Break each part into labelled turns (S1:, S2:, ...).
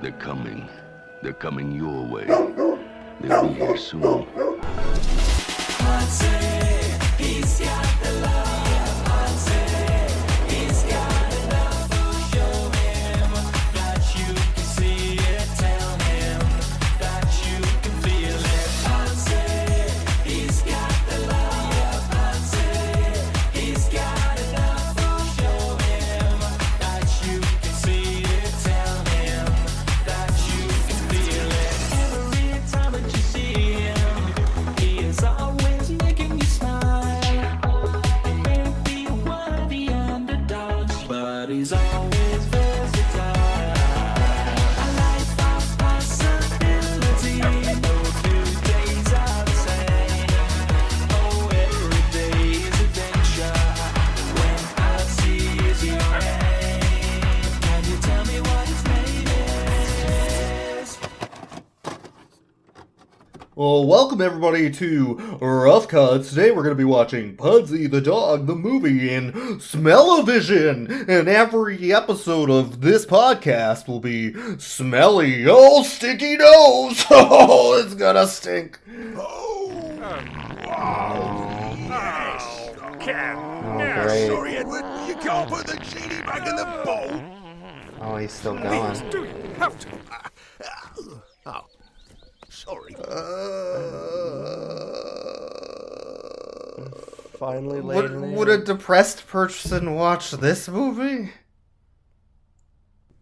S1: They're coming. They're coming your way. They'll be here soon.
S2: Pudsey, he's got the love. Pudsey, he's got enough. Show him that you can see it. Tell him that you can feel it. Pudsey, he's got the love. Pudsey, he's got enough. Show him that you can see it. Tell him that you can feel it. Every time that you see him, he is always making you smile. He may be one of the underdogs, but he's always versatile. A life of possibility, no 2 days are the same. Oh, every day is adventure. When Pudsey is your name, can you tell me what his name is?
S3: Well, welcome everybody to Rough Cuts. Today we're going to be watching Pudsey the Dog, the movie in Smell-O-Vision. And every episode of this podcast will be smelly. Oh, stinky nose! Oh, it's gonna stink.
S4: Great.
S5: Sorry, Edward, you can't put the genie back in the bowl.
S4: Oh, he's still
S5: Please,
S4: going.
S5: do you have to? Oh, sorry.
S4: Finally laid in
S3: Would a depressed person watch this movie?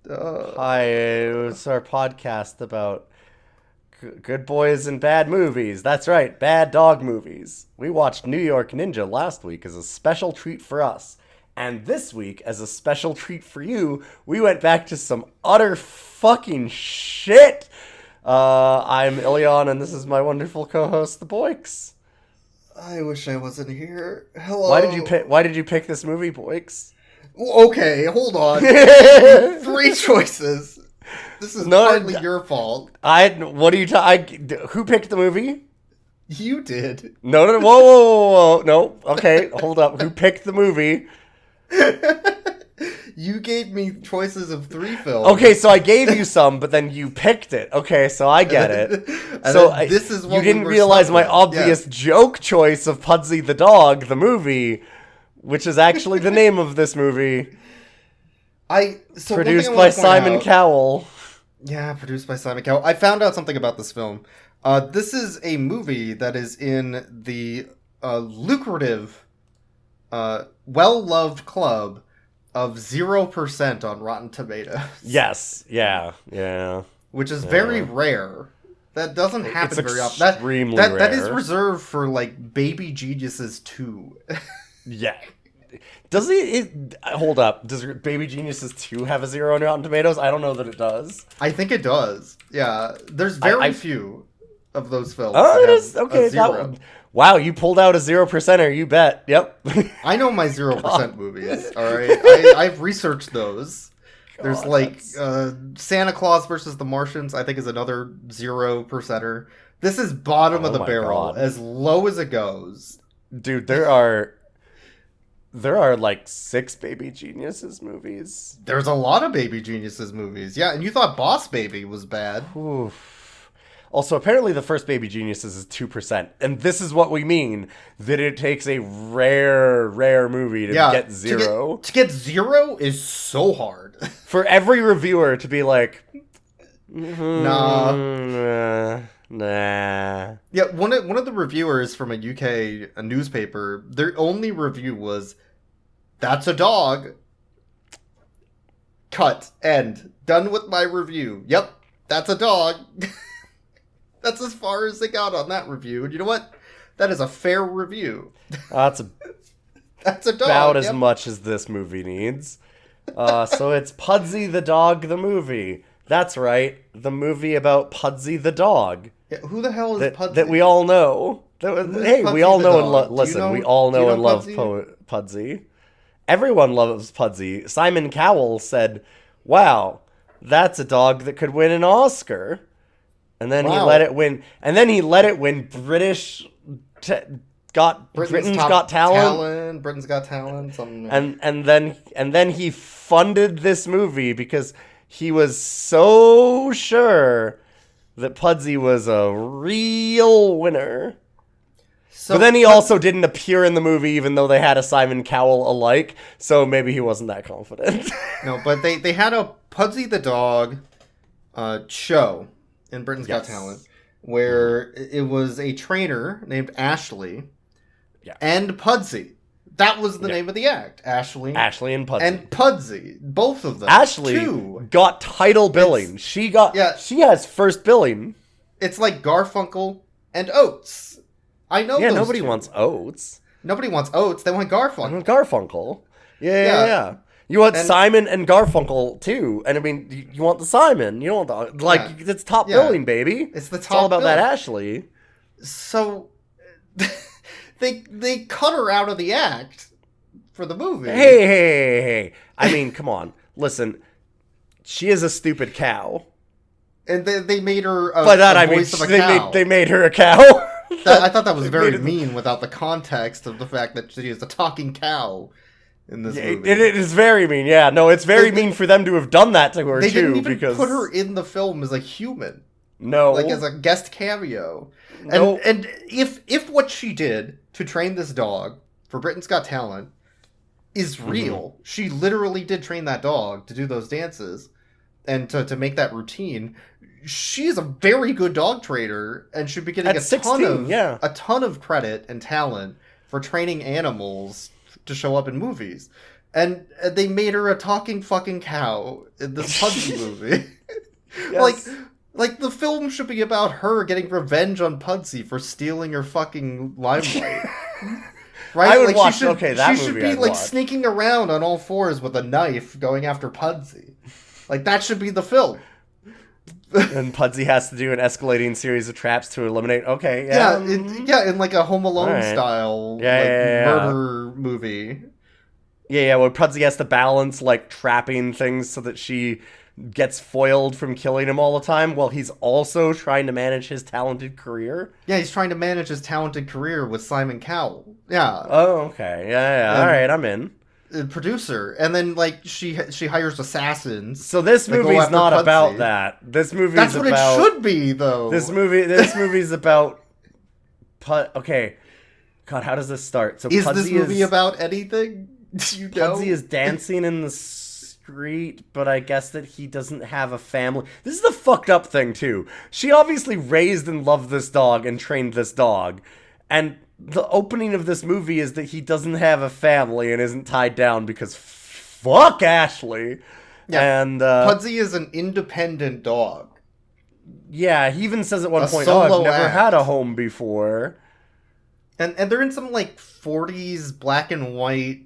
S4: Hi, it's our podcast about good boys and bad movies. That's right, bad dog movies. We watched New York Ninja last week as a special treat for us. And this week, as a special treat for you, we went back to some utter fucking shit. I'm Ilion, and this is my wonderful co-host, the Boix.
S3: I wish I wasn't here. Hello.
S4: Why did you pick this movie, Boix?
S3: Okay, hold on. 3 choices. This is partly your fault.
S4: Who picked the movie?
S3: You did.
S4: No, whoa, no, okay, hold up. Who picked the movie?
S3: You gave me choices of 3 films.
S4: Okay, so I gave you some, but then you picked it. Okay, so I get it. So
S3: this is what
S4: you didn't
S3: we were
S4: realize
S3: stuck
S4: my
S3: with.
S4: obvious joke choice of Pudsey the Dog, the movie, which is actually the name of this movie. Produced by Simon Cowell.
S3: Yeah, produced by Simon Cowell. I found out something about this film. This is a movie that is in the lucrative, well-loved club of 0% on Rotten Tomatoes.
S4: Yes, yeah.
S3: Which is very rare. That doesn't happen very often.
S4: Extremely
S3: That
S4: rare.
S3: is reserved for, like, Baby Geniuses 2.
S4: Yeah. Does hold up. Does Baby Geniuses 2 have a 0 on Rotten Tomatoes? I don't know that it does.
S3: I think it does. Yeah. There's very few of those films.
S4: Oh,
S3: that
S4: it is?
S3: have
S4: Okay.
S3: a 0.
S4: Wow, you pulled out a 0%er, you bet. Yep.
S3: I know my 0% movies, alright? I've researched those. There's
S4: God,
S3: like Santa Claus versus the Martians, I think is another 0%er. This is bottom of the
S4: my
S3: barrel,
S4: God.
S3: as low as it goes.
S4: Dude, there are like 6 Baby Geniuses movies.
S3: There's a lot of Baby Geniuses movies. Yeah, and you thought Boss Baby was bad.
S4: Oof. Also, apparently the first Baby Geniuses is 2%. And this is what we mean, that it takes a rare movie to get 0.
S3: To get 0 is so hard.
S4: For every reviewer to be like,
S3: Nah.
S4: nah.
S3: Yeah, one of the reviewers from a newspaper, their only review was, "That's a dog. Cut. End. Done with my review. Yep, that's a dog." That's as far as they got on that review. And you know what? That is a fair review.
S4: That's
S3: That's a dog.
S4: about as much as this movie needs. So it's Pudsey the Dog, the movie. That's right, the movie about Pudsey the dog.
S3: Yeah, who the hell is Pudsey?
S4: That we all know. Hey,
S3: Pudsey
S4: we all
S3: the
S4: know
S3: dog?
S4: and listen. We all
S3: do you
S4: know and love
S3: Pudsey?
S4: Pudsey. Everyone loves Pudsey. Simon Cowell said, "Wow, that's a dog that could win an Oscar." And then he let it win. And then he let it win Britain's Got Talent.
S3: Britain's Got Talent. Something.
S4: And then he funded this movie because he was so sure that Pudsey was a real winner.
S3: So,
S4: But then he also didn't appear in the movie, even though they had a Simon Cowell alike, so maybe he wasn't that confident.
S3: No, but they had a Pudsey the dog show in Britain's Got
S4: Yes.
S3: Talent where it was a trainer named Ashley
S4: Yeah.
S3: and Pudsey. That was the name of the act. Ashley
S4: Ashley and Pudsey.
S3: and Pudsey. Both of them.
S4: Ashley
S3: Two.
S4: got title billing. She has first billing.
S3: It's like Garfunkel and Oates. I know
S4: Yeah,
S3: those
S4: nobody
S3: two.
S4: wants Oates.
S3: Nobody wants Oates. They want
S4: I
S3: Garfunkel.
S4: want Garfunkel. Yeah. You want
S3: And-
S4: Simon and Garfunkel too, and I mean, you want the Simon. You don't want the it's top
S3: Yeah.
S4: billing, baby.
S3: It's the
S4: It's all
S3: top
S4: about that
S3: billing.
S4: Ashley.
S3: So they cut her out of the act for the movie.
S4: Hey. I mean, come on. Listen, she is a stupid cow.
S3: And they made her
S4: By that I mean
S3: voice of a cow.
S4: they made her a cow.
S3: I thought that was very
S4: made it-
S3: mean without the context of the fact that she is a talking cow in this movie.
S4: It is very mean. Yeah, no, it's very
S3: They-
S4: mean for them to have done that to her
S3: They
S4: too.
S3: didn't even
S4: because
S3: put her in the film as a human,
S4: no,
S3: like as a guest cameo.
S4: No.
S3: And if what she did to train this dog for Britain's Got Talent is real, she literally did train that dog to do those dances and to make that routine. She's a very good dog trainer and should be getting
S4: At
S3: a
S4: 16, yeah.
S3: ton of credit and talent for training animals to show up in movies. And they made her a talking fucking cow in this Pudsey movie.
S4: Yes.
S3: Like the film should be about her getting revenge on Pudsey for stealing her fucking limelight. Right?
S4: I would
S3: like
S4: watch-
S3: she should,
S4: okay, that
S3: she should
S4: movie
S3: be
S4: I'd
S3: like
S4: watch.
S3: sneaking around on all fours with a knife going after Pudsey. Like that should be the film.
S4: and Pudsey has to do an escalating series of traps to eliminate. Okay,
S3: Yeah,
S4: yeah,
S3: in like a Home Alone
S4: Alright.
S3: style
S4: Yeah.
S3: murder movie.
S4: yeah. Where Pudsey has to balance like trapping things so that she gets foiled from killing him all the time, while he's also trying to manage his talented career.
S3: Yeah, he's trying to manage his talented career with Simon Cowell. Yeah,
S4: Oh, okay, yeah. All right, I'm in.
S3: producer, and then like she hires assassons.
S4: So this
S3: They go
S4: movie's
S3: after
S4: not
S3: Pudsey.
S4: about that. This movie's
S3: That's what
S4: about
S3: it should be, though.
S4: This movie's about okay. God, how does this start? So
S3: Is
S4: Pudsey
S3: this movie about anything? Do you know?
S4: Pudsey is dancing in the street, but I guess that he doesn't have a family. This is the fucked up thing too. She obviously raised and loved this dog and trained this dog, and the opening of this movie is that he doesn't have a family and isn't tied down because fuck Ashley.
S3: Yeah.
S4: And
S3: Pudsey is an independent dog.
S4: yeah, he even says at one
S3: A
S4: point,
S3: solo
S4: I've never
S3: act.
S4: had a home before."
S3: And they're in some like 40s black and white.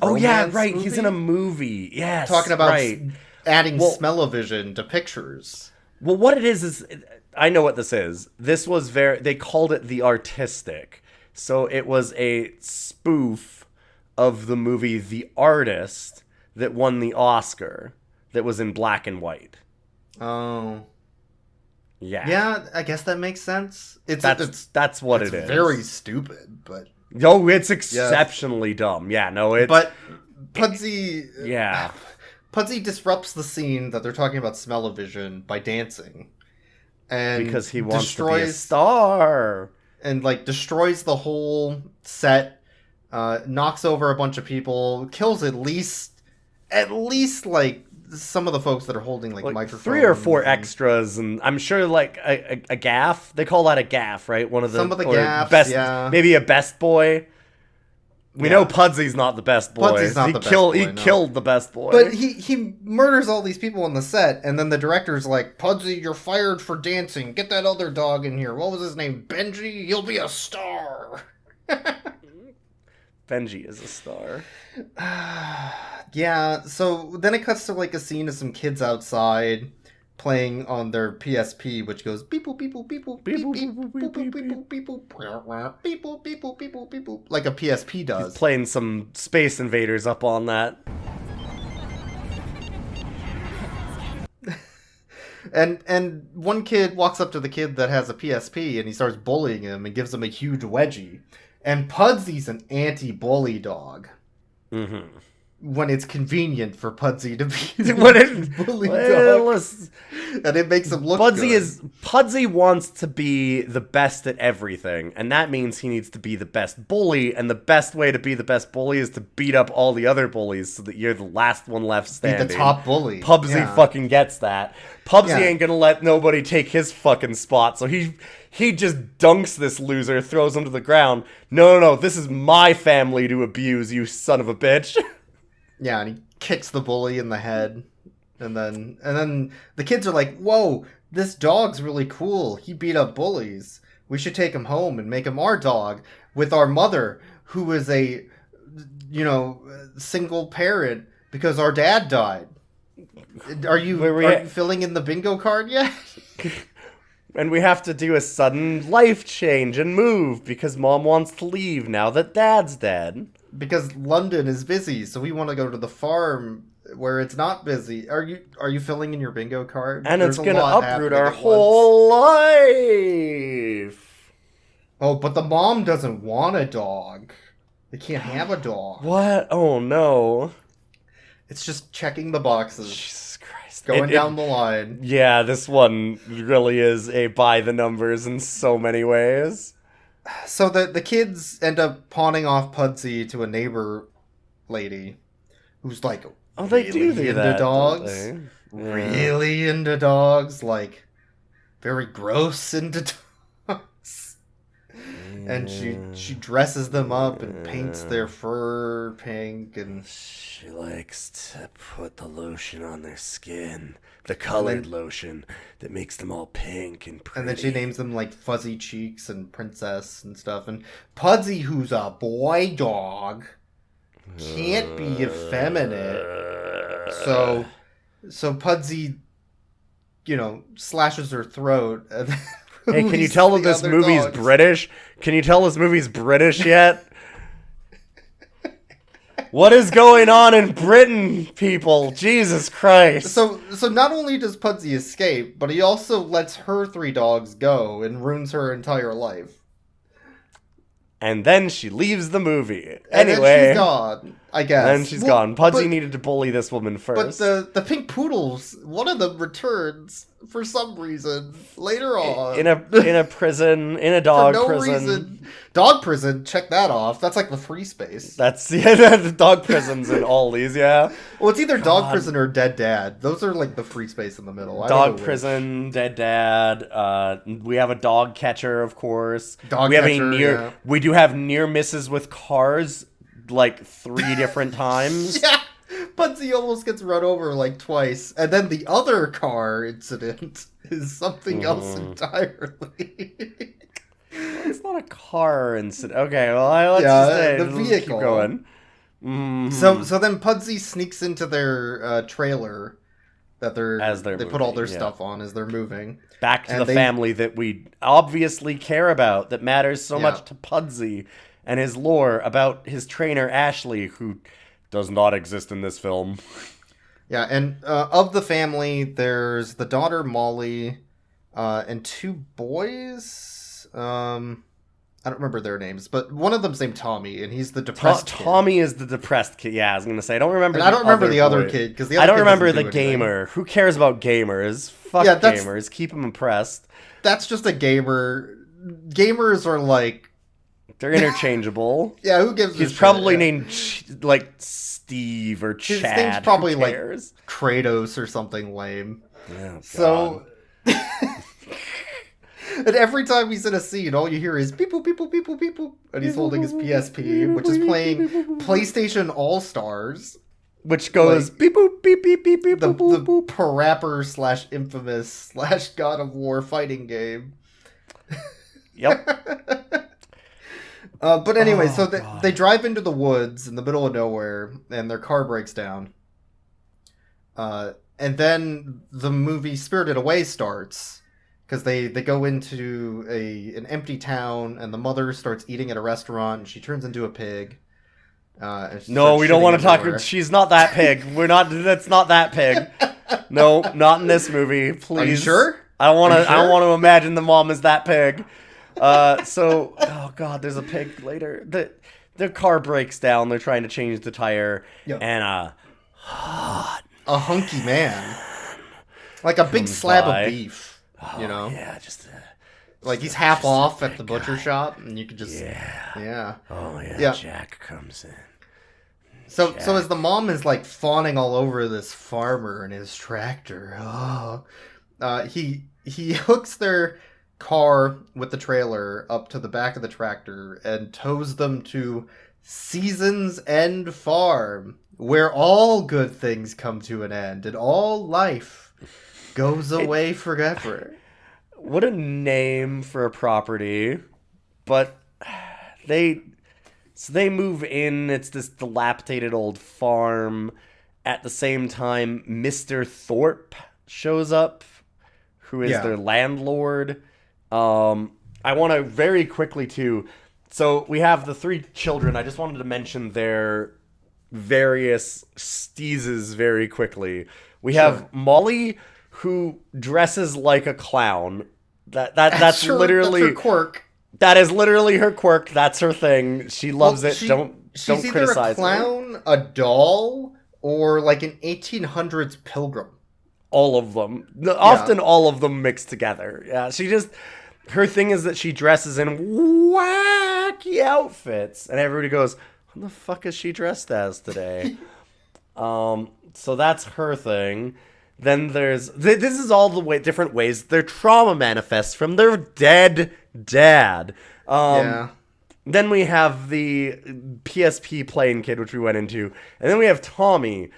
S4: Oh yeah,
S3: romance
S4: right. He's in a
S3: movie
S4: movie. Yes,
S3: talking about
S4: right.
S3: adding
S4: Well-
S3: smell-o-vision to pictures.
S4: Well, what it is I know what this is. This was they called it The Artistic. So it was a spoof of the movie The Artist that won the Oscar that was in black and white.
S3: Oh.
S4: Yeah.
S3: Yeah, I guess that makes sense.
S4: That's what
S3: It's
S4: it is.
S3: very stupid, but
S4: No, it's exceptionally dumb. Yeah, no, it's
S3: but Pudsey
S4: yeah.
S3: Pudsey disrupts the scene that they're talking about smell-o-vision by dancing. And
S4: Because he wants to be a
S3: destroys
S4: star.
S3: and like destroys the whole set, knocks over a bunch of people, kills at least like some of the folks that are holding like microphones.
S4: 3 or 4
S3: and
S4: extras, and I'm sure like a gaff. They call that a gaff, right? One of the
S3: Some of the
S4: or
S3: gaffs,
S4: best,
S3: yeah.
S4: maybe a best boy. We know Pudsey's not the best boy.
S3: Pudsey's not the best
S4: He
S3: boy, no.
S4: killed the best boy.
S3: But he murders all these people on the set, and then the director's like, Pudsey, you're fired for dancing. Get that other dog in here. What was his name? Benji? You'll be a star.
S4: Benji is a star.
S3: Yeah, so then it cuts to like a scene of some kids outside playing on their PSP, which goes beep boop beep boop beep boop beep boop beep boop beep boop beep boop beep boop beep boop beep boop beep boop beep boop like a PSP does.
S4: Playing some Space Invaders up on that.
S3: And one kid walks up to the kid that has a PSP and he starts bullying him and gives him a huge wedgie. And Pudsey's an anti-bully dog.
S4: Mm-hmm.
S3: when it's convenient for Pudsey to be
S4: When it-
S3: bully
S4: well,
S3: dog,
S4: listen,
S3: and it makes him look
S4: Pudsey
S3: good.
S4: Pudsey wants to be the best at everything, and that means he needs to be the best bully, and the best way to be the best bully is to beat up all the other bullies so that you're the last one left
S3: Be
S4: standing.
S3: the top bully.
S4: Pudsey
S3: Yeah.
S4: fucking gets that. Pudsey
S3: Yeah.
S4: ain't gonna let nobody take his fucking spot, so he just dunks this loser, throws him to the ground. No, this is my family to abuse, you son of a bitch.
S3: Yeah, and he kicks the bully in the head, and then the kids are like, "Whoa, this dog's really cool. He beat up bullies. We should take him home and make him our dog with our mother, who is a, single parent because our dad died." Are you filling in the bingo card yet?
S4: And we have to do a sudden life change and move because mom wants to leave now that dad's dead.
S3: Because London is busy, so we want to go to the farm where it's not busy. Are you filling in your bingo card?
S4: And
S3: There's
S4: it's
S3: a
S4: gonna
S3: lot
S4: uproot
S3: happening
S4: our
S3: at once.
S4: whole life.
S3: Oh, but the mom doesn't want a dog. They can't have a dog.
S4: What? Oh no.
S3: It's just checking the boxes,
S4: Jesus Christ.
S3: going down the line.
S4: Yeah, this one really is a by the numbers in so many ways.
S3: So the kids end up pawning off Pudsey to a neighbor lady who's like,
S4: Oh, they do
S3: really into
S4: that,
S3: dogs.
S4: don't they? Yeah.
S3: Really into dogs, like very gross into dogs. And she dresses them up and paints their fur pink, and
S4: She likes to put the lotion on their skin. The colored lotion that makes them all pink and pretty.
S3: then she names them like Fuzzy Cheeks and Princess and stuff. And Pudsey, who's a boy dog, can't be effeminate. So Pudsey, slashes her throat. And then
S4: Hey, can you
S3: releases
S4: tell
S3: the
S4: that this
S3: other
S4: movie's
S3: dogs.
S4: British? Can you tell this movie's British yet? What is going on in Britain, people? Jesus Christ.
S3: So not only does Pudsey escape, but he also lets her 3 dogs go and ruins her entire life.
S4: And then she leaves the movie.
S3: And
S4: Anyway.
S3: then she's gone, I guess.
S4: Then she's
S3: Well,
S4: gone. Pudsey
S3: but-
S4: needed to bully this woman
S3: But
S4: first.
S3: the pink poodles, one of them returns for some reason later on.
S4: in a prison, in a
S3: for
S4: dog
S3: no
S4: prison.
S3: reason. Dog prison, check that off. That's like the free space.
S4: That's the dog prisons in all these, yeah.
S3: Well, it's either dog prison or dead dad. Those are like the free space in the middle. I don't know
S4: Dog
S3: which.
S4: prison, dead dad. We have a dog catcher, of course.
S3: Dog
S4: we have
S3: catcher, yeah.
S4: We do have near misses with cars, like 3 different times.
S3: Yeah, Pudsey almost gets run over like twice, and then the other car incident is something else entirely.
S4: It's not a car incident. Okay, well, let's
S3: Yeah,
S4: just say
S3: the
S4: let's
S3: vehicle.
S4: Keep going. Mhm.
S3: So then Pudsey sneaks into their trailer that they put all their
S4: moving, yeah.
S3: stuff on as they're moving.
S4: Back to
S3: and
S4: the
S3: they-
S4: family that we obviously care about, that matters so
S3: Yeah.
S4: much to Pudsey and his lore about his trainer Ashley, who does not exist in this film.
S3: Yeah, and of the family, there's the daughter Molly, and 2 boys. I don't remember their names, but one of them's named Tommy, and he's the depressed kid.
S4: Tommy is the depressed kid. Yeah, I was gonna say I don't remember.
S3: And I don't remember the other
S4: boy.
S3: kid because the other
S4: I don't
S3: kid
S4: remember
S3: doesn't
S4: the
S3: do anything.
S4: gamer. Who cares about gamers? Fuck
S3: Yeah, that's-
S4: gamers. Keep them impressed.
S3: That's just a gamer. Gamers are like,
S4: They're interchangeable.
S3: yeah, who gives? a
S4: He's
S3: shit?
S4: probably
S3: Yeah.
S4: named like Steve or
S3: His
S4: Chad.
S3: name's probably
S4: Who
S3: like
S4: cares?
S3: Kratos or something lame.
S4: Oh,
S3: So, and every time he's in a scene, all you hear is beep boop beep boop beep boop beep boop, and he's holding his PSP, which is playing PlayStation All Stars,
S4: which goes
S3: like,
S4: beep boop beep beep beep beep
S3: the
S4: boop boop boop.
S3: parapper / infamous / God of War fighting game.
S4: Yep.
S3: But anyway,
S4: Oh,
S3: so
S4: God.
S3: they drive into the woods in the middle of nowhere, and their car breaks down. And then the movie Spirited Away starts, because they go into an empty town, and the mother starts eating at a restaurant, and she turns into a pig. And she
S4: No,
S3: starts
S4: we don't
S3: shitting
S4: want to talk.
S3: everywhere.
S4: She's not that pig. We're not. That's not that pig. No, not in this movie. Please.
S3: Are you sure?
S4: I don't want
S3: Are
S4: to.
S3: you
S4: I don't
S3: sure?
S4: want to imagine the mom is that pig. Oh god, there's a pig later. their car breaks down. They're trying to change the tire,
S3: Yep.
S4: and
S3: A hunky man. Like a big
S4: Comes
S3: slab
S4: by.
S3: of beef, you know?
S4: yeah, just
S3: Like he's half off at the butcher shop, and you could just... Yeah.
S4: oh yeah,
S3: Yeah.
S4: Jack comes in.
S3: So as the mom is like fawning all over this farmer and his tractor, he hooks their car with the trailer up to the back of the tractor and tows them to Season's End Farm, where all good things come to an end and all life goes away forever.
S4: What a name for a property, but they move in. It's this dilapidated old farm. At the same time, Mr. Thorpe shows up, who is their landlord. I want to very quickly too. So we have the three children. I just wanted to mention their various steezes very quickly. We have Molly, who dresses like a clown. That's
S3: Sure,
S4: literally
S3: that's her quirk.
S4: that is literally her quirk. That's her thing. She loves it. Don't
S3: She's either
S4: criticize
S3: a clown, a doll, or like an 1800s pilgrim.
S4: all of them. Often all of them mixed together. Yeah, her thing is that she dresses in wacky outfits, and everybody goes, "What the fuck is she dressed as today?" So that's her thing. Then there's this is all the different ways their trauma manifests from their dead dad. Then we have the PSP playing kid, which we went into, and then we have Tommy,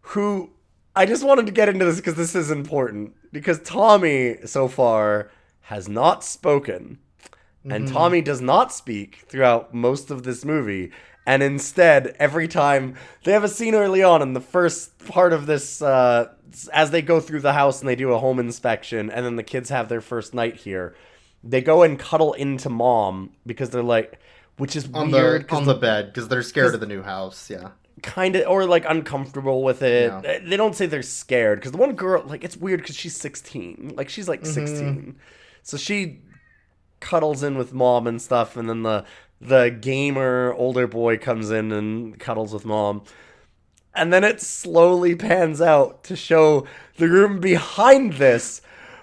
S4: who I just wanted to get into this because this is important. Because Tommy, so far, has not spoken. And Tommy does not speak throughout most of this movie. And instead, every time... They have a scene early on in the first part of this... as they go through the house and they do a home inspection, and then the kids have their first night here, they go and cuddle into Mom because they're like... Which is weird.
S3: On the bed, because they're scared of the new house, yeah.
S4: Kind of, or like uncomfortable with it.
S3: Yeah.
S4: They don't say they're scared because the one girl, like, it's weird because she's 16. Like, she's like 16, so she cuddles in with Mom and stuff, and then the gamer older boy comes in and cuddles with Mom, and then it slowly pans out to show the room behind this,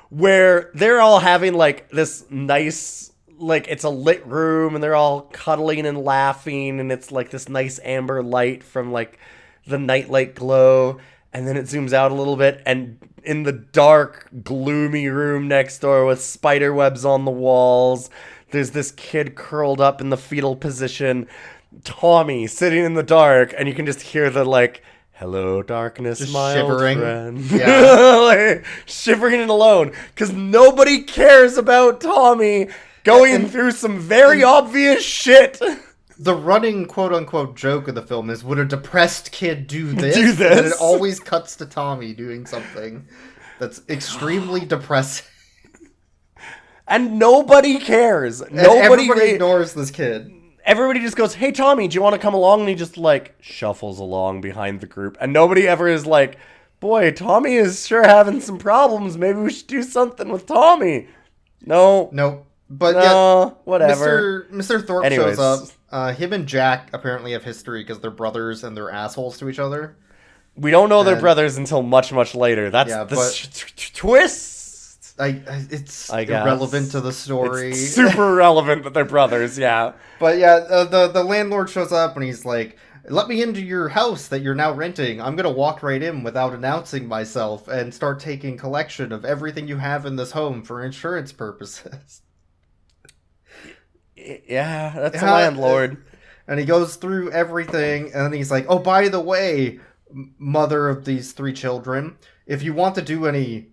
S4: where they're all having like this nice. Like, it's a lit room, and they're all cuddling and laughing, and it's, like, this nice amber light from, like, the nightlight glow, and then it zooms out a little bit, and in the dark, gloomy room next door with spider webs on the walls, there's this kid curled up in the fetal position, Tommy, sitting in the dark, and you can just hear the, like... Hello, darkness,
S3: Just
S4: my
S3: shivering.
S4: old friend.
S3: Yeah.
S4: Like, shivering and alone, because nobody cares about Tommy going through some very obvious shit.
S3: The running quote-unquote joke of the film is, would a depressed kid do this?
S4: Do this?
S3: And it always cuts to Tommy doing something that's extremely depressing.
S4: And nobody cares.
S3: And everybody
S4: ra-
S3: ignores this kid.
S4: Everybody just goes, "Hey, Tommy, do you want to come along?" And he just, like, shuffles along behind the group. And nobody ever is like, "Boy, Tommy is sure having some problems. Maybe we should do something with Tommy." No.
S3: Nope. But
S4: No, whatever.
S3: Mr. Thorpe
S4: Anyways.
S3: shows up. Him and Jack apparently have history because they're brothers and they're assholes to each other.
S4: We don't know they're
S3: And-
S4: brothers until much, much later. That's
S3: Yeah,
S4: the
S3: but-
S4: twist.
S3: It's
S4: I guess.
S3: irrelevant to the story.
S4: It's super relevant that they're brothers, yeah.
S3: But yeah, the landlord shows up and he's like, "Let me into your house that you're now renting. I'm gonna walk right in without announcing myself and start taking collection of everything you have in this home for insurance purposes."
S4: Yeah, that's a
S3: Yeah,
S4: landlord.
S3: And he goes through everything, and then he's like, "Oh, by the way, mother of these three children, if you want to do any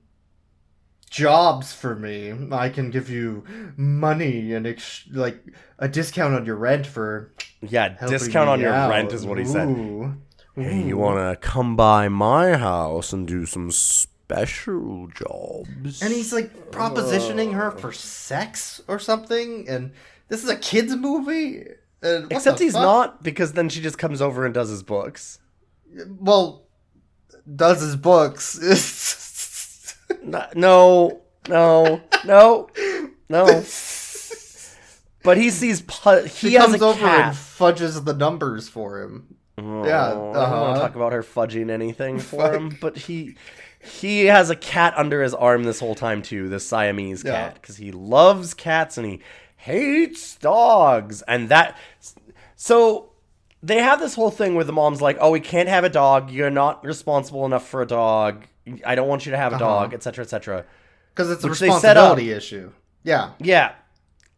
S3: jobs for me, I can give you money and like a discount on your rent for
S4: Yeah,
S3: helping
S4: discount on
S3: me
S4: your
S3: out."
S4: rent is what he said.
S3: Ooh.
S4: Hey, you want to come by my house and do some special jobs?
S3: And he's like propositioning her for sex or something, and this is a kid's movie. And what
S4: Except
S3: the
S4: he's
S3: fuck?
S4: not, because then she just comes over and does his books.
S3: Well, does his books.
S4: No. But he sees
S3: She
S4: he has
S3: comes
S4: a
S3: over and
S4: cat.
S3: fudges the numbers for him. Yeah,
S4: I don't want to talk about her fudging anything for him, but he has a cat under his arm this whole time too, this Siamese cat, because he loves cats and he hates dogs, and so they have this whole thing where the mom's like, "Oh, we can't have a dog. You're not responsible enough for a dog. I don't want you to have a dog, etc., etc."
S3: Because it's a
S4: Which they set
S3: responsibility issue. Yeah.
S4: Yeah.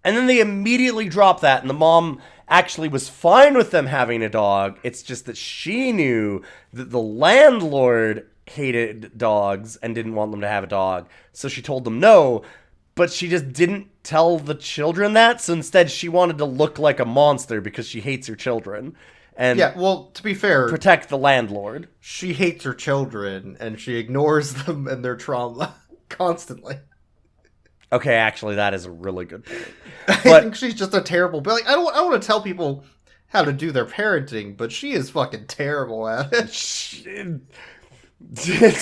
S4: And then they immediately drop that, and the mom actually was fine with them having a dog. It's just that she knew that the landlord hated dogs and didn't want them to have a dog. So she told them no, but she just didn't tell the children that. So instead, she wanted to look like a monster because she hates her children. And
S3: Yeah, well, to be fair,
S4: protect the landlord.
S3: she hates her children, and she ignores them and their trauma constantly.
S4: Okay, actually, that is a really good point.
S3: I
S4: But
S3: think she's just a terrible... But like, I don't want to tell people how to do their parenting, but she is fucking terrible at it.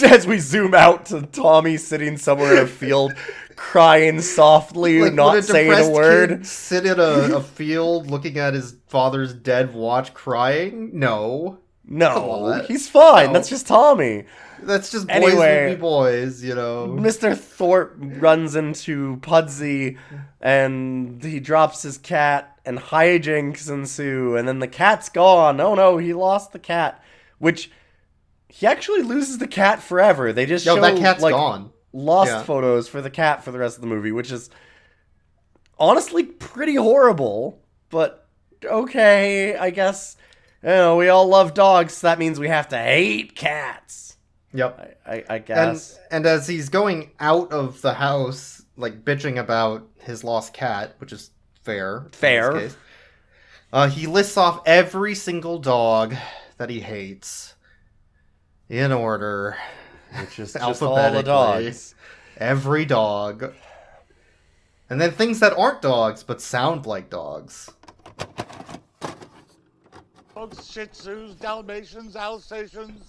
S4: as we zoom out to Tommy sitting somewhere in a field, crying softly,
S3: Like, would
S4: not saying a
S3: depressed
S4: word.
S3: kid sit in a field looking at his father's dead watch crying? No. Come
S4: No,
S3: on.
S4: he's fine.
S3: No.
S4: That's just Tommy.
S3: That's just boys
S4: Anyway,
S3: will be boys, you know.
S4: Mr. Thorpe runs into Pudsey, and he drops his cat, and hijinks ensue, and then the cat's gone. Oh no, he lost the cat. Which, he actually loses the cat forever. They just
S3: No,
S4: show,
S3: that cat's
S4: like,
S3: gone.
S4: lost
S3: Yeah.
S4: photos for the cat for the rest of the movie, which is honestly pretty horrible, but okay, I guess. You know, we all love dogs, so that means we have to hate cats.
S3: Yep.
S4: I guess.
S3: And as he's going out of the house, like bitching about his lost cat, which is fair.
S4: Fair.
S3: In this case, he lists off every single dog that he hates in order.
S4: Which is just
S3: alphabetically.
S4: all the dogs.
S3: Every dog. And then things that aren't dogs but sound like dogs.
S6: Dogs, Shih Tzus, Dalmatians, Alsatians,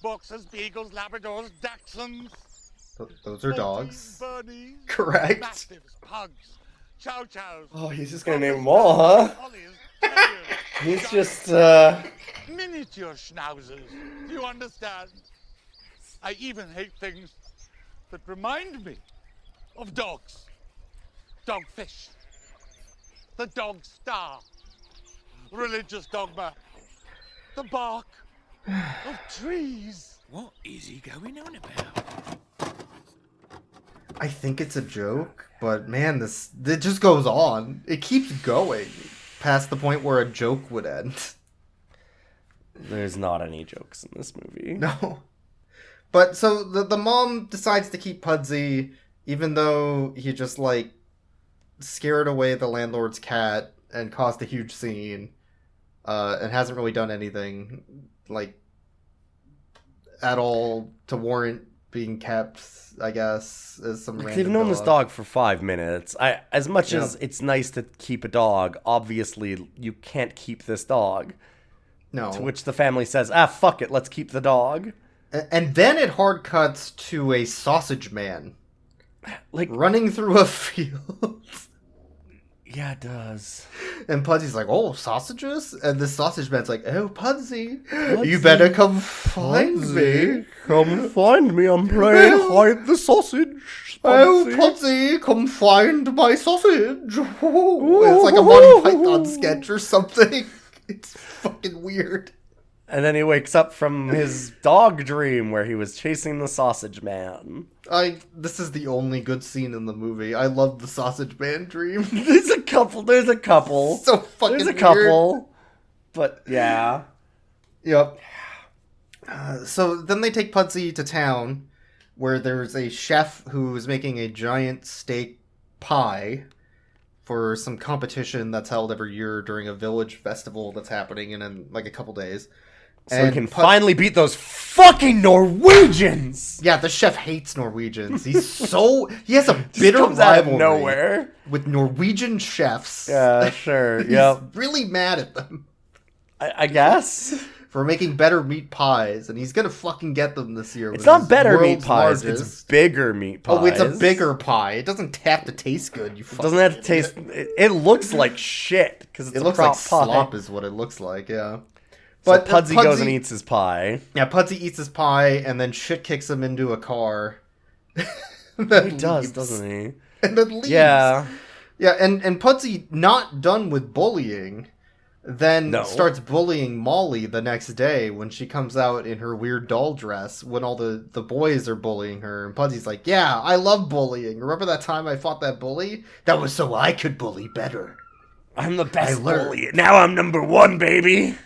S6: Boxers, Beagles, Labradors, Dachshunds.
S3: Those are dogs.
S6: Burnies,
S3: Correct.
S6: Mastiffs, Pugs, Chow Chows.
S4: Oh, he's just gonna name them all, huh?
S6: Collies, Terriers,
S4: He's just,
S6: miniature schnauzers. Do you understand? I even hate things that remind me of dogs. Dogfish. The dog star. Religious dogma. The bark of trees.
S5: What is he going on about?
S3: I think it's a joke, but man, it just goes on. It keeps going past the point where a joke would end.
S4: there's not any jokes in this movie.
S3: No. But so the mom decides to keep Pudsey, even though he just like scared away the landlord's cat and caused a huge scene, and hasn't really done anything like at all to warrant being kept, I guess, as some random
S4: They've known this
S3: dog.
S4: dog for 5 minutes. As much as it's nice to keep a dog, obviously you can't keep this dog.
S3: No.
S4: To which the family says, fuck it, let's keep the dog.
S3: And then it hard cuts to a sausage man
S4: Like,
S3: running through a field.
S4: yeah, it does.
S3: And Pudsey's like, "Oh, sausages?" And the sausage man's like, "Oh, Pudsey, you better come find me.
S4: Come find me, I'm praying, hide the sausage.
S3: Oh, Pudsey, come find my sausage." It's like a Monty Python sketch or something. It's fucking weird.
S4: And then he wakes up from his dog dream where he was chasing the sausage man.
S3: This is the only good scene in the movie. I love the sausage man dream.
S4: There's a couple.
S3: So fucking
S4: There's a
S3: weird.
S4: couple. But yeah.
S3: Yep. So then they take Pudsey to town, where there's a chef who is making a giant steak pie for some competition that's held every year during a village festival that's happening in like a couple days.
S4: So he can finally beat those fucking Norwegians!
S3: Yeah, the chef hates Norwegians. He has a
S4: Just
S3: bitter
S4: comes out of
S3: rivalry
S4: nowhere.
S3: with Norwegian chefs.
S4: Yeah, sure.
S3: He's
S4: Yep.
S3: really mad at them.
S4: I guess.
S3: for making better meat pies, and he's gonna fucking get them this year.
S4: It's
S3: with
S4: not
S3: his
S4: better meat
S3: world's
S4: pies.
S3: largest-
S4: It's bigger meat pies.
S3: Oh, it's a bigger pie. It doesn't have to taste good. You
S4: It
S3: fucking
S4: doesn't have to
S3: idiot.
S4: taste. It looks like shit because it's
S3: It
S4: a
S3: looks
S4: prop
S3: like
S4: pie.
S3: slop, is what it looks like. Yeah.
S4: But Pudsey goes and eats his pie.
S3: Yeah, Pudsey eats his pie, and then shit kicks him into a car.
S4: He does, doesn't he?
S3: And then leaves.
S4: Yeah.
S3: Yeah, and Pudsey, not done with bullying, then
S4: No.
S3: starts bullying Molly the next day when she comes out in her weird doll dress when all the boys are bullying her. And Pudsey's like, yeah, I love bullying. Remember that time I fought that bully? That was so I could bully better.
S4: I'm the best
S3: learned.
S4: bully. Now I'm number 1, baby.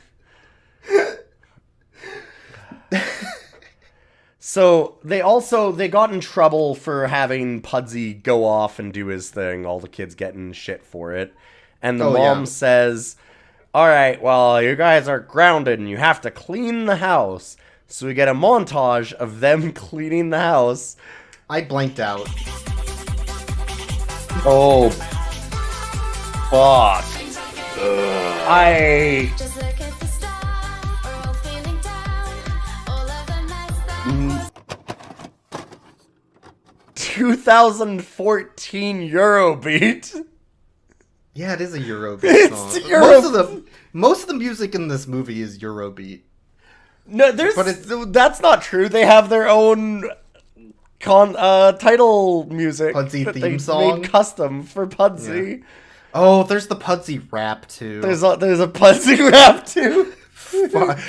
S4: So they got in trouble for having Pudsey go off and do his thing. All the kids getting shit for it. And the mom
S3: yeah.
S4: says, all right, well, you guys are grounded and you have to clean the house. So we get a montage of them cleaning the house.
S3: I blanked out.
S4: Oh, fuck. I...
S7: Just look at the stars, we're all feeling down. All of the mess that
S4: 2014 Eurobeat.
S3: Yeah, it is a Eurobeat
S4: It's
S3: song. Most of the music in this movie is Eurobeat.
S4: No,
S3: But
S4: that's not true. They have their own title music
S3: Pudsey
S4: that
S3: theme
S4: they
S3: song?
S4: made custom for Pudsey.
S3: Oh, there's the Pudsey rap too.
S4: There's a Pudsey rap too.
S3: Fuck.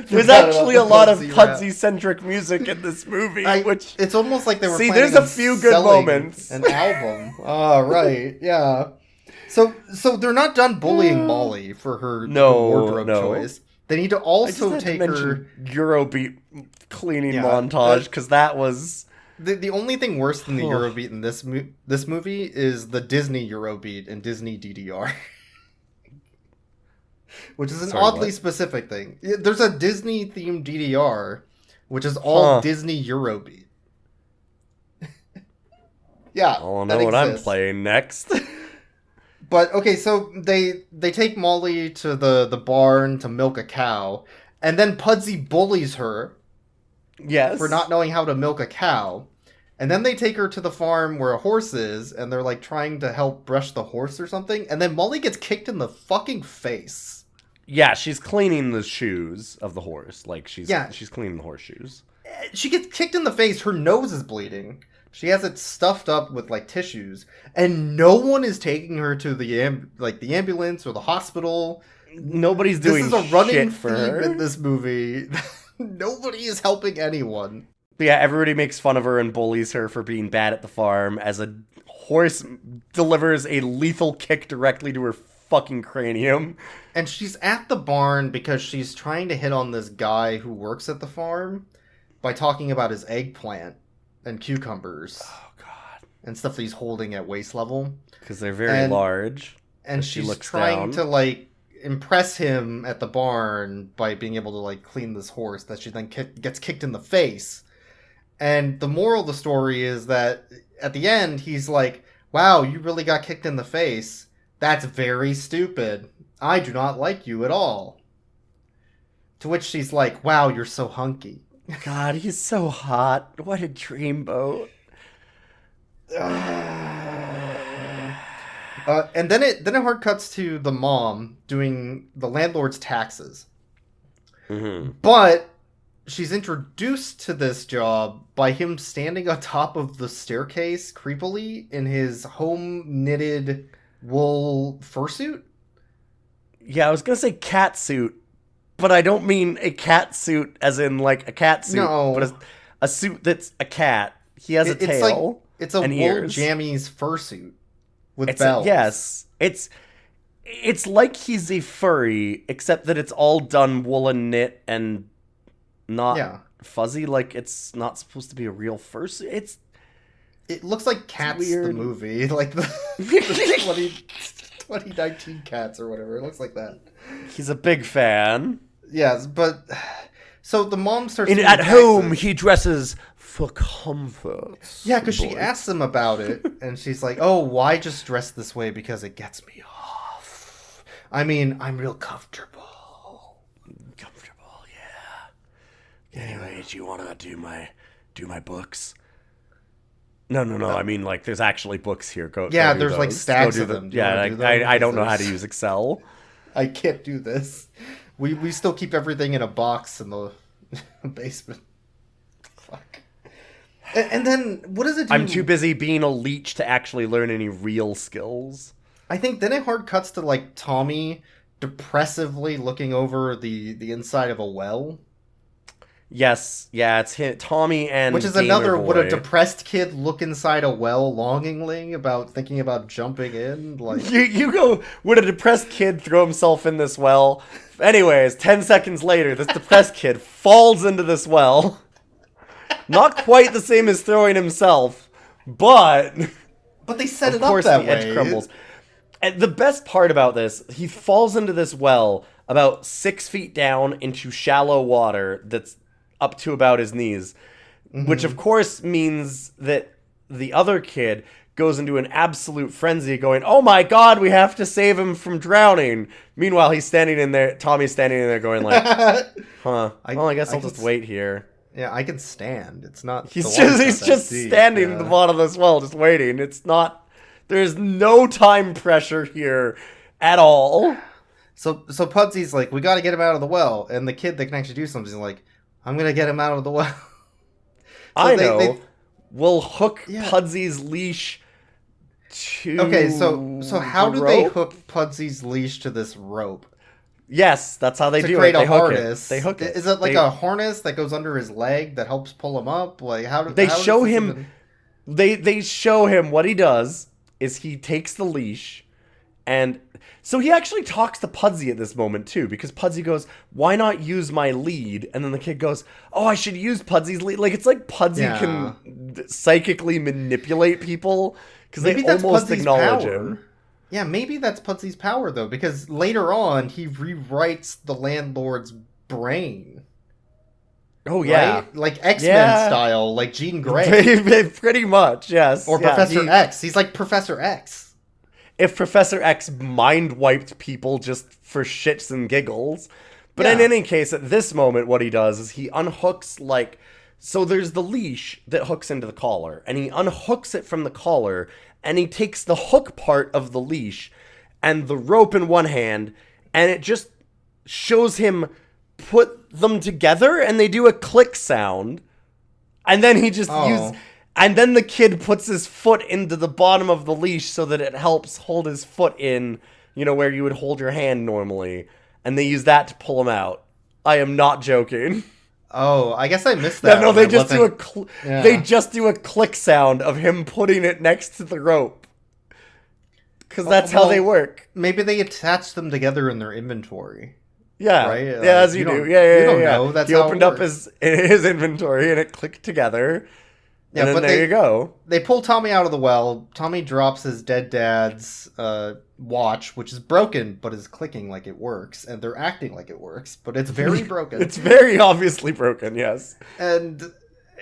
S4: There's actually a lot of Pudsey-centric music in this movie, which
S3: it's almost like they were.
S4: See,
S3: planning
S4: there's a
S3: on
S4: few good
S3: selling
S4: moments.
S3: An album. Oh, right, yeah. So they're not done bullying Molly for her wardrobe choice. They need to also take her
S4: Eurobeat cleaning
S3: Yeah,
S4: montage because that was.
S3: The only thing worse than the Eurobeat in this movie is the Disney Eurobeat and Disney DDR. Which is an oddly specific thing. There's a Disney-themed DDR, which is all Disney Eurobeat. Yeah,
S4: I don't know what I'm playing next.
S3: But, okay, so they take Molly to the barn to milk a cow, and then Pudsey bullies her
S4: Yes.
S3: for not knowing how to milk a cow. And then they take her to the farm where a horse is, and they're, like, trying to help brush the horse or something, and then Molly gets kicked in the fucking face.
S4: Yeah, she's cleaning the shoes of the horse. Like, she's cleaning the horseshoes.
S3: She gets kicked in the face, her nose is bleeding. She has it stuffed up with, like, tissues, and no one is taking her to the ambulance or the hospital.
S4: Nobody's doing
S3: This is a running
S4: shit for
S3: theme
S4: her.
S3: in this movie. Nobody is helping anyone.
S4: Yeah, everybody makes fun of her and bullies her for being bad at the farm as a horse delivers a lethal kick directly to her fucking cranium.
S3: And she's at the barn because she's trying to hit on this guy who works at the farm by talking about his eggplant and cucumbers.
S4: Oh, God.
S3: And stuff that he's holding at waist level.
S4: Because they're very large.
S3: And
S4: she
S3: she's
S4: looks
S3: trying
S4: down.
S3: to, like, impress him at the barn by being able to, like, clean this horse that she then gets kicked in the face. And the moral of the story is that at the end, he's like, wow, you really got kicked in the face. That's very stupid. I do not like you at all. To which she's like, wow, you're so hunky.
S4: God, he's so hot. What a dreamboat.
S3: And then it hard cuts to the mom doing the landlord's taxes.
S4: Mm-hmm.
S3: But she's introduced to this job by him standing on top of the staircase creepily in his home knitted wool fursuit.
S4: Yeah, I was gonna say cat suit, but I don't mean a cat suit as in like a cat suit,
S3: No.
S4: but a suit that's a cat. He has a tail.
S3: Like, it's a
S4: and
S3: wool
S4: ears.
S3: jammies fursuit with bells.
S4: Yes, it's like he's a furry, except that it's all done woolen knit and not fuzzy. Like it's not supposed to be a real fursuit.
S3: It looks like Cats the
S4: weird.
S3: movie, like the 2019 Cats or whatever. It looks like that.
S4: He's a big fan.
S3: Yes, but so the mom starts doing
S4: At home,
S3: taxes.
S4: he dresses for comfort.
S3: Yeah, because she asks him about it, and she's like, oh, why just dress this way? Because it gets me off. I mean, I'm real comfortable.
S4: do you want to do my books? No. I mean, like, there's actually books here. Go.
S3: Yeah,
S4: do
S3: there's, like,
S4: those.
S3: stacks
S4: Go do
S3: of
S4: the-
S3: them. Do you
S4: Yeah,
S3: wanna do
S4: I
S3: them?
S4: don't know how to
S3: There's-
S4: use Excel.
S3: I can't do this. We still keep everything in a box in the basement. Fuck. And then, what does it do?
S4: I'm too busy being a leech to actually learn any real skills.
S3: I think then it hard cuts to, like, Tommy depressively looking over the inside of a well.
S4: Yes, yeah, it's Tommy and
S3: Which is
S4: Gamer
S3: another,
S4: Boy.
S3: would a depressed kid look inside a well longingly about thinking about jumping in? Like,
S4: You go, would a depressed kid throw himself in this well? Anyways, 10 seconds later, this depressed kid falls into this well. Not quite the same as throwing himself, but
S3: but they set
S4: of
S3: it up
S4: course
S3: that
S4: the
S3: way.
S4: edge crumbles. And the best part about this, he falls into this well about 6 feet down into shallow water that's up to about his knees, which of course means that the other kid goes into an absolute frenzy going, oh my god, we have to save him from drowning. Meanwhile, Tommy's standing in there going like, huh, well, I guess I'll just wait here.
S3: Yeah, I can stand. It's not.
S4: He's
S3: the water's
S4: just
S3: not that deep.
S4: standing at the bottom of this well, just waiting. It's not, there's no time pressure here at all.
S3: So Pudsey's like, we got to get him out of the well, and the kid that can actually do something is like, I'm gonna get him out of the well.
S4: We'll hook
S3: Yeah.
S4: Pudsey's leash to.
S3: Okay, so how
S4: the
S3: do they
S4: rope?
S3: hook Pudsey's leash to this rope?
S4: Yes, that's how they
S3: To
S4: do
S3: create
S4: it. They
S3: a
S4: hook
S3: harness.
S4: it. They hook it.
S3: Is it like
S4: They-
S3: a harness that goes under his leg that helps pull him up? Like how do
S4: They
S3: how does
S4: show
S3: this
S4: him.
S3: even-
S4: They show him what he does is he takes the leash, and so he actually talks to Pudsey at this moment too, because Pudsey goes, "Why not use my lead?" And then the kid goes, "Oh, I should use Pudsey's lead." Like it's like Pudsey
S3: Yeah.
S4: can psychically manipulate people because they
S3: Maybe that's
S4: almost
S3: Pudsey's
S4: acknowledge
S3: power.
S4: him.
S3: Yeah, maybe that's Pudsey's power though, because later on he rewrites the landlord's brain.
S4: Oh yeah,
S3: Right? Like X-Men
S4: Yeah.
S3: style, like Jean Grey.
S4: pretty much, yes.
S3: Or
S4: Yeah,
S3: Professor X. He's like Professor X.
S4: If Professor X mind wiped people just for shits and giggles. But in
S3: Yeah.
S4: any case, at this moment, what he does is he unhooks, like, so there's the leash that hooks into the collar, and he unhooks it from the collar, and he takes the hook part of the leash and the rope in one hand, and it just shows him put them together, and they do a click sound, and then he just and then the kid puts his foot into the bottom of the leash so that it helps hold his foot in, where you would hold your hand normally, and they use that to pull him out. I am not joking.
S3: Oh, I guess I missed that.
S4: No, they
S3: one. I
S4: just
S3: wasn't- Yeah.
S4: they just do a click sound of him putting it next to the rope. Because that's how
S3: well,
S4: they work.
S3: Maybe they attach them together in their inventory.
S4: Yeah,
S3: Right?
S4: yeah,
S3: Like,
S4: as
S3: you
S4: you do.
S3: don't-
S4: Yeah.
S3: you don't know. That's
S4: he
S3: how it
S4: opened up
S3: works.
S4: his inventory and it clicked together.
S3: Yeah,
S4: And then
S3: but
S4: there you go.
S3: They pull Tommy out of the well. Tommy drops his dead dad's watch, which is broken, but is clicking like it works, and they're acting like it works, but it's very broken.
S4: It's very obviously broken. Yes.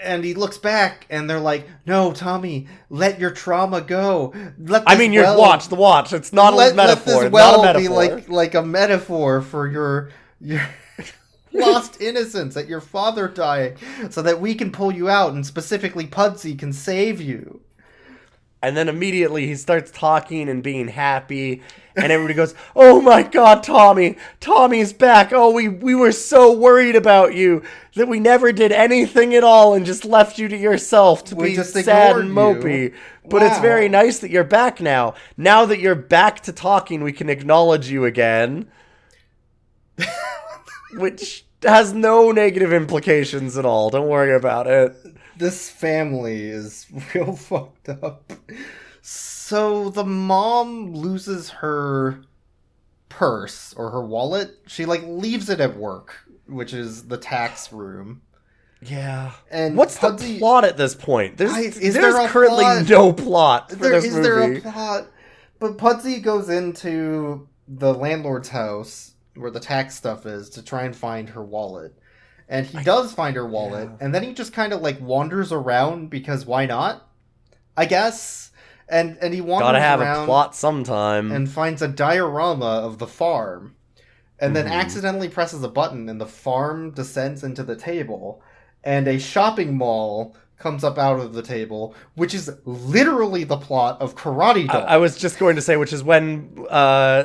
S3: And he looks back, and they're like, "No, Tommy, let your trauma go.
S4: Watch the watch. It's not a metaphor.
S3: Let this
S4: It's
S3: well
S4: not a
S3: be
S4: metaphor.
S3: like a metaphor for your lost innocence at your father dying, so that we can pull you out, and specifically Pudsey can save you."
S4: And then immediately he starts talking and being happy. And everybody goes, "Oh my god, Tommy! Tommy's back! Oh, we were so worried about you that we never did anything at all and just left you to yourself to
S3: We
S4: be
S3: just
S4: sad and
S3: ignored
S4: mopey.
S3: you.
S4: But it's
S3: Wow.
S4: very nice that you're back now. Now that you're back to talking, we can acknowledge you again." Which has no negative implications at all. Don't worry about it.
S3: This family is real fucked up. So the mom loses her purse or her wallet. She leaves it at work, which is the tax room.
S4: Yeah.
S3: And
S4: What's
S3: Pudsey-
S4: the plot at this point?
S3: Is
S4: There's
S3: there a
S4: currently
S3: plot?
S4: no plot for this
S3: Is
S4: movie.
S3: there a plot? But Pudsey goes into the landlord's house where the tax stuff is to try and find her wallet. And he does find her wallet, and then he just kind of wanders around because why not? I guess. And he wanders
S4: Gotta have
S3: around
S4: a plot sometime.
S3: and finds a diorama of the farm. And then
S4: Mm-hmm.
S3: accidentally presses a button and the farm descends into the table. and a shopping mall comes up out of the table, which is literally the plot of Karate Dog.
S4: I was just going to say, which is when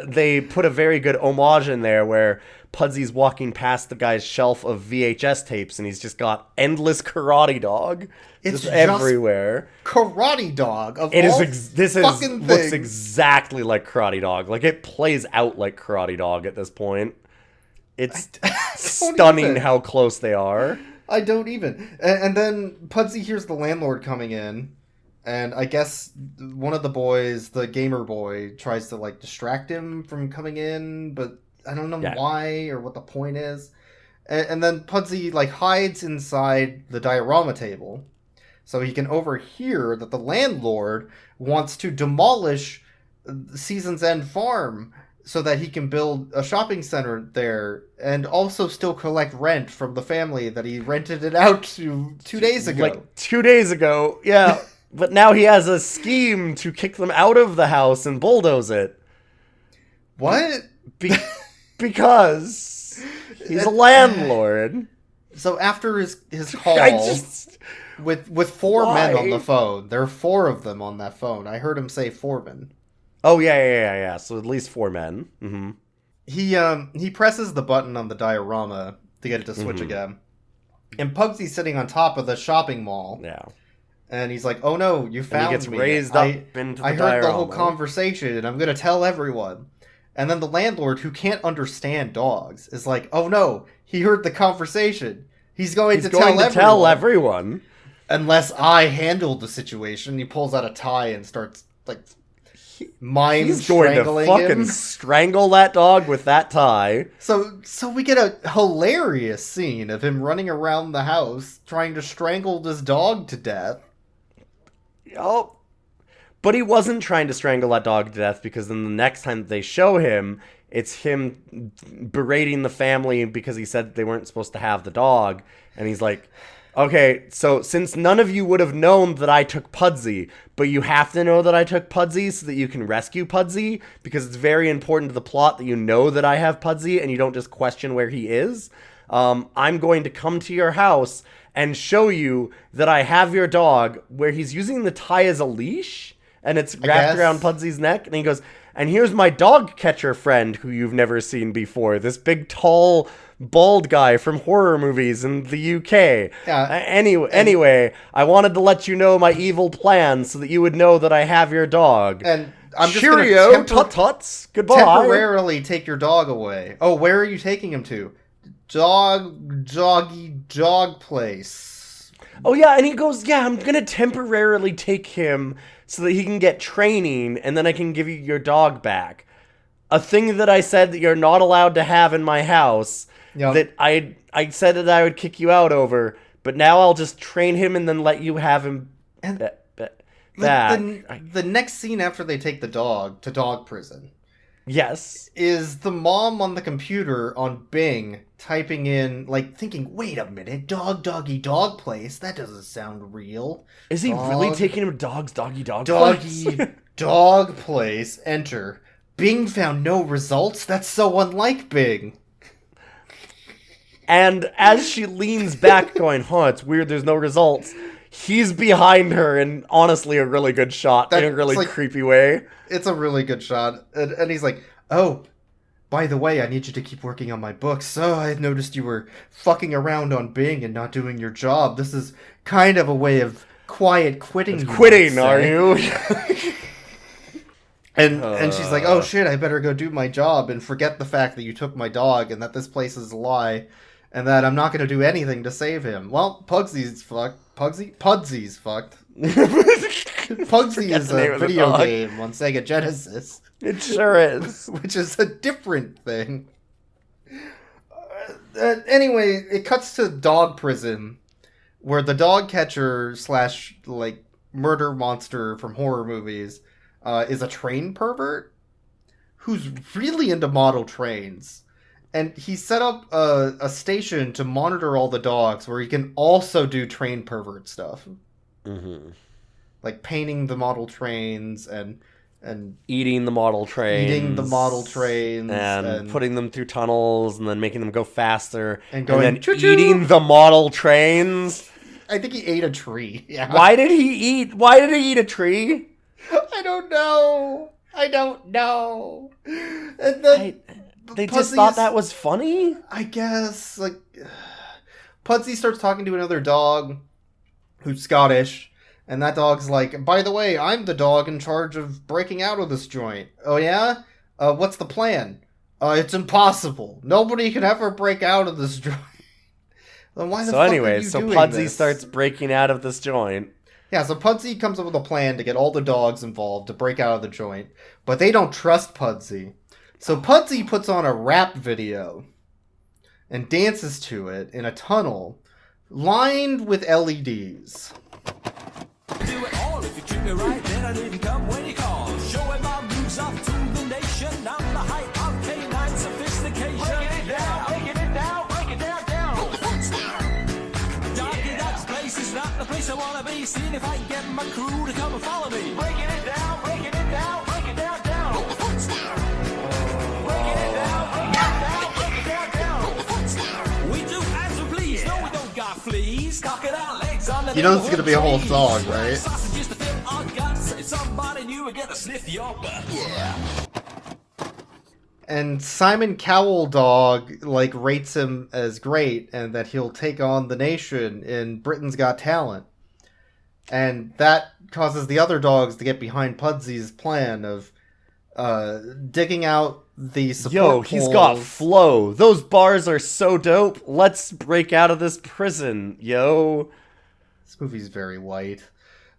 S4: they put a very good homage in there where Pudsey's walking past the guy's shelf of VHS tapes and he's just got endless Karate Dog.
S3: It's
S4: just everywhere.
S3: Karate Dog of
S4: It
S3: all
S4: is. This
S3: fucking
S4: looks
S3: things.
S4: exactly like Karate Dog. Like it plays out like Karate Dog at this point. It's stunning
S3: even.
S4: how close they are.
S3: I don't even. And then Pudsey hears the landlord coming in, and I guess one of the boys, the gamer boy, tries to like distract him from coming in, but I don't know why or what the point is. And then Pudsey like hides inside the diorama table, so he can overhear that the landlord wants to demolish Season's End Farm so that he can build a shopping center there and also still collect rent from the family that he rented it out to 2 days ago.
S4: Like 2 days ago, yeah. But now he has a scheme to kick them out of the house and bulldoze it.
S3: What?
S4: Because he's a landlord.
S3: So after his call with four men on the phone, there are four of them on that phone. I heard him say foreman.
S4: Oh, yeah. So at least 4 men. Mm-hmm.
S3: He presses the button on the diorama to get it to switch again. And Pugsy's sitting on top of the shopping mall.
S4: Yeah.
S3: And he's like, oh no, you found me.
S4: And he gets raised up into the
S3: I heard
S4: diorama.
S3: the whole conversation, and I'm going to tell everyone. And then the landlord, who can't understand dogs, is like, oh no, he heard the conversation. He's going to tell everyone. Unless I handle the situation. He pulls out a tie and starts, like...
S4: He's going to fucking strangle that dog with that tie.
S3: So we get a hilarious scene of him running around the house trying to strangle this dog to death.
S4: Oh, but he wasn't trying to strangle that dog to death, because then the next time they show him, it's him berating the family because he said they weren't supposed to have the dog, and he's like, okay, so since none of you would have known that I took Pudsey, but you have to know that I took Pudsey so that you can rescue Pudsey, because it's very important to the plot that you know that I have Pudsey and you don't just question where he is, I'm going to come to your house and show you that I have your dog, where he's using the tie as a leash, and it's wrapped around Pudsey's neck, and he goes, and here's my dog catcher friend who you've never seen before, this big, tall, bald guy from horror movies in the UK.
S3: Yeah.
S4: Anyway, I wanted to let you know my evil plan so that you would know that I have your dog.
S3: And I'm just
S4: Cheerio,
S3: going to
S4: tut-tuts, goodbye.
S3: temporarily take your dog away. Oh, where are you taking him to? Dog place.
S4: Oh, yeah, and he goes, yeah, I'm going to temporarily take him so that he can get training, and then I can give you your dog back. A thing that I said that you're not allowed to have in my house, that I said that I would kick you out over, but now I'll just train him and then let you have him back.
S3: The next scene after they take the dog to dog prison.
S4: Yes.
S3: Is the mom on the computer on Bing typing in, like, thinking, wait a minute, doggy dog place? That doesn't sound real.
S4: Is he really taking him to doggy dog
S3: doggy
S4: place?
S3: dog place, enter. Bing found no results? That's so unlike Bing.
S4: And as she leans back going, it's weird there's no results, he's behind her, and honestly a really good shot in a really creepy way.
S3: It's a really good shot. And he's like, oh, by the way, I need you to keep working on my books. Oh, I noticed you were fucking around on Bing and not doing your job. This is kind of a way of quiet quitting.
S4: Quitting, are you?
S3: And she's like, oh shit, I better go do my job and forget the fact that you took my dog and that this place is a lie and that I'm not going to do anything to save him. Well, Pugsy's fucked. Pudsy's fucked. Pudsey is a video game on Sega Genesis.
S4: It sure is.
S3: Which is a different thing. Anyway, it cuts to dog prison, where the dog catcher / like murder monster from horror movies is a train pervert who's really into model trains. And he set up a station to monitor all the dogs where he can also do train pervert stuff.
S4: Mm-hmm.
S3: Like painting the model trains and and
S4: eating the model trains.
S3: eating the model trains
S4: and putting them through tunnels and then making them go faster.
S3: And going,
S4: then
S3: "Choo-choo!"
S4: eating the model trains.
S3: I think he ate a tree. Yeah.
S4: Why did he eat a tree?
S3: I don't know. And then
S4: They just thought that was funny?
S3: I guess, like, Pudsey starts talking to another dog who's Scottish, and that dog's like, by the way, I'm the dog in charge of breaking out of this joint. Oh, yeah? What's the plan? It's impossible. Nobody can ever break out of this joint. Then why the fuck are you doing
S4: Pudsey
S3: this?
S4: starts breaking out of this joint.
S3: Yeah, so Pudsey comes up with a plan to get all the dogs involved to break out of the joint, but they don't trust Pudsey. So Pudsey puts on a rap video and dances to it in a tunnel lined with LEDs.
S2: Do it all if you treat me right, then I didn't come when you called. Showing my moves off to the nation. I'm the height of canine sophistication. Breaking it down, break it down. Doggy Dog's place is not the place I wanna be. Seeing if I can get my crew to come and follow me. Breaking it down, break it down. Breaking it down, break it down. We do as we please. No, we don't got fleas. Cock it out, legs on the
S3: You know this is gonna be a whole song, right?
S2: Sausages to fit our guts. If somebody new would get a sniff your butt. Yeah.
S3: And Simon Cowell Dog, like, rates him as great and that he'll take on the nation in Britain's Got Talent. And that causes the other dogs to get behind Pudsey's plan of digging out the support
S4: He's got
S3: poles.
S4: flow. Those bars are so dope. Let's break out of this prison, yo.
S3: This movie's very white.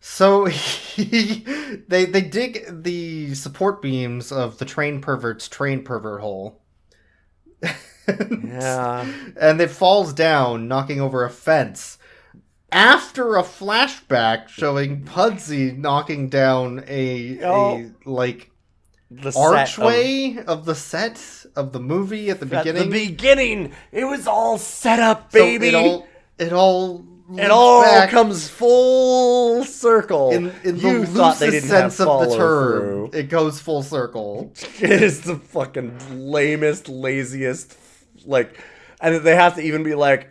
S3: So they dig the support beams of the train pervert's train pervert hole.
S4: Yeah.
S3: And it falls down, knocking over a fence. After a flashback showing Pudsey knocking down a
S4: The
S3: archway of the set of the movie at the beginning.
S4: At the beginning, it was all set up,
S3: So
S4: baby.
S3: it all
S4: It all comes full circle.
S3: in the
S4: You thought they
S3: loosest
S4: didn't have
S3: sense of the term.
S4: follow-through.
S3: It goes full circle.
S4: It is the fucking lamest, laziest, and they have to even be like,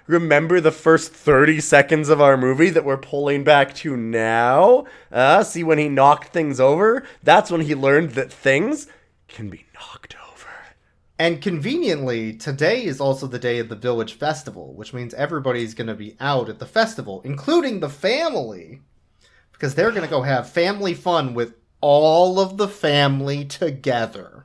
S4: remember the first 30 seconds of our movie that we're pulling back to now? See when he knocked things over? That's when he learned that things can be knocked over.
S3: And conveniently, today is also the day of the Village Festival, which means everybody's going to be out at the festival, including the family, because they're going to go have family fun with all of the family together.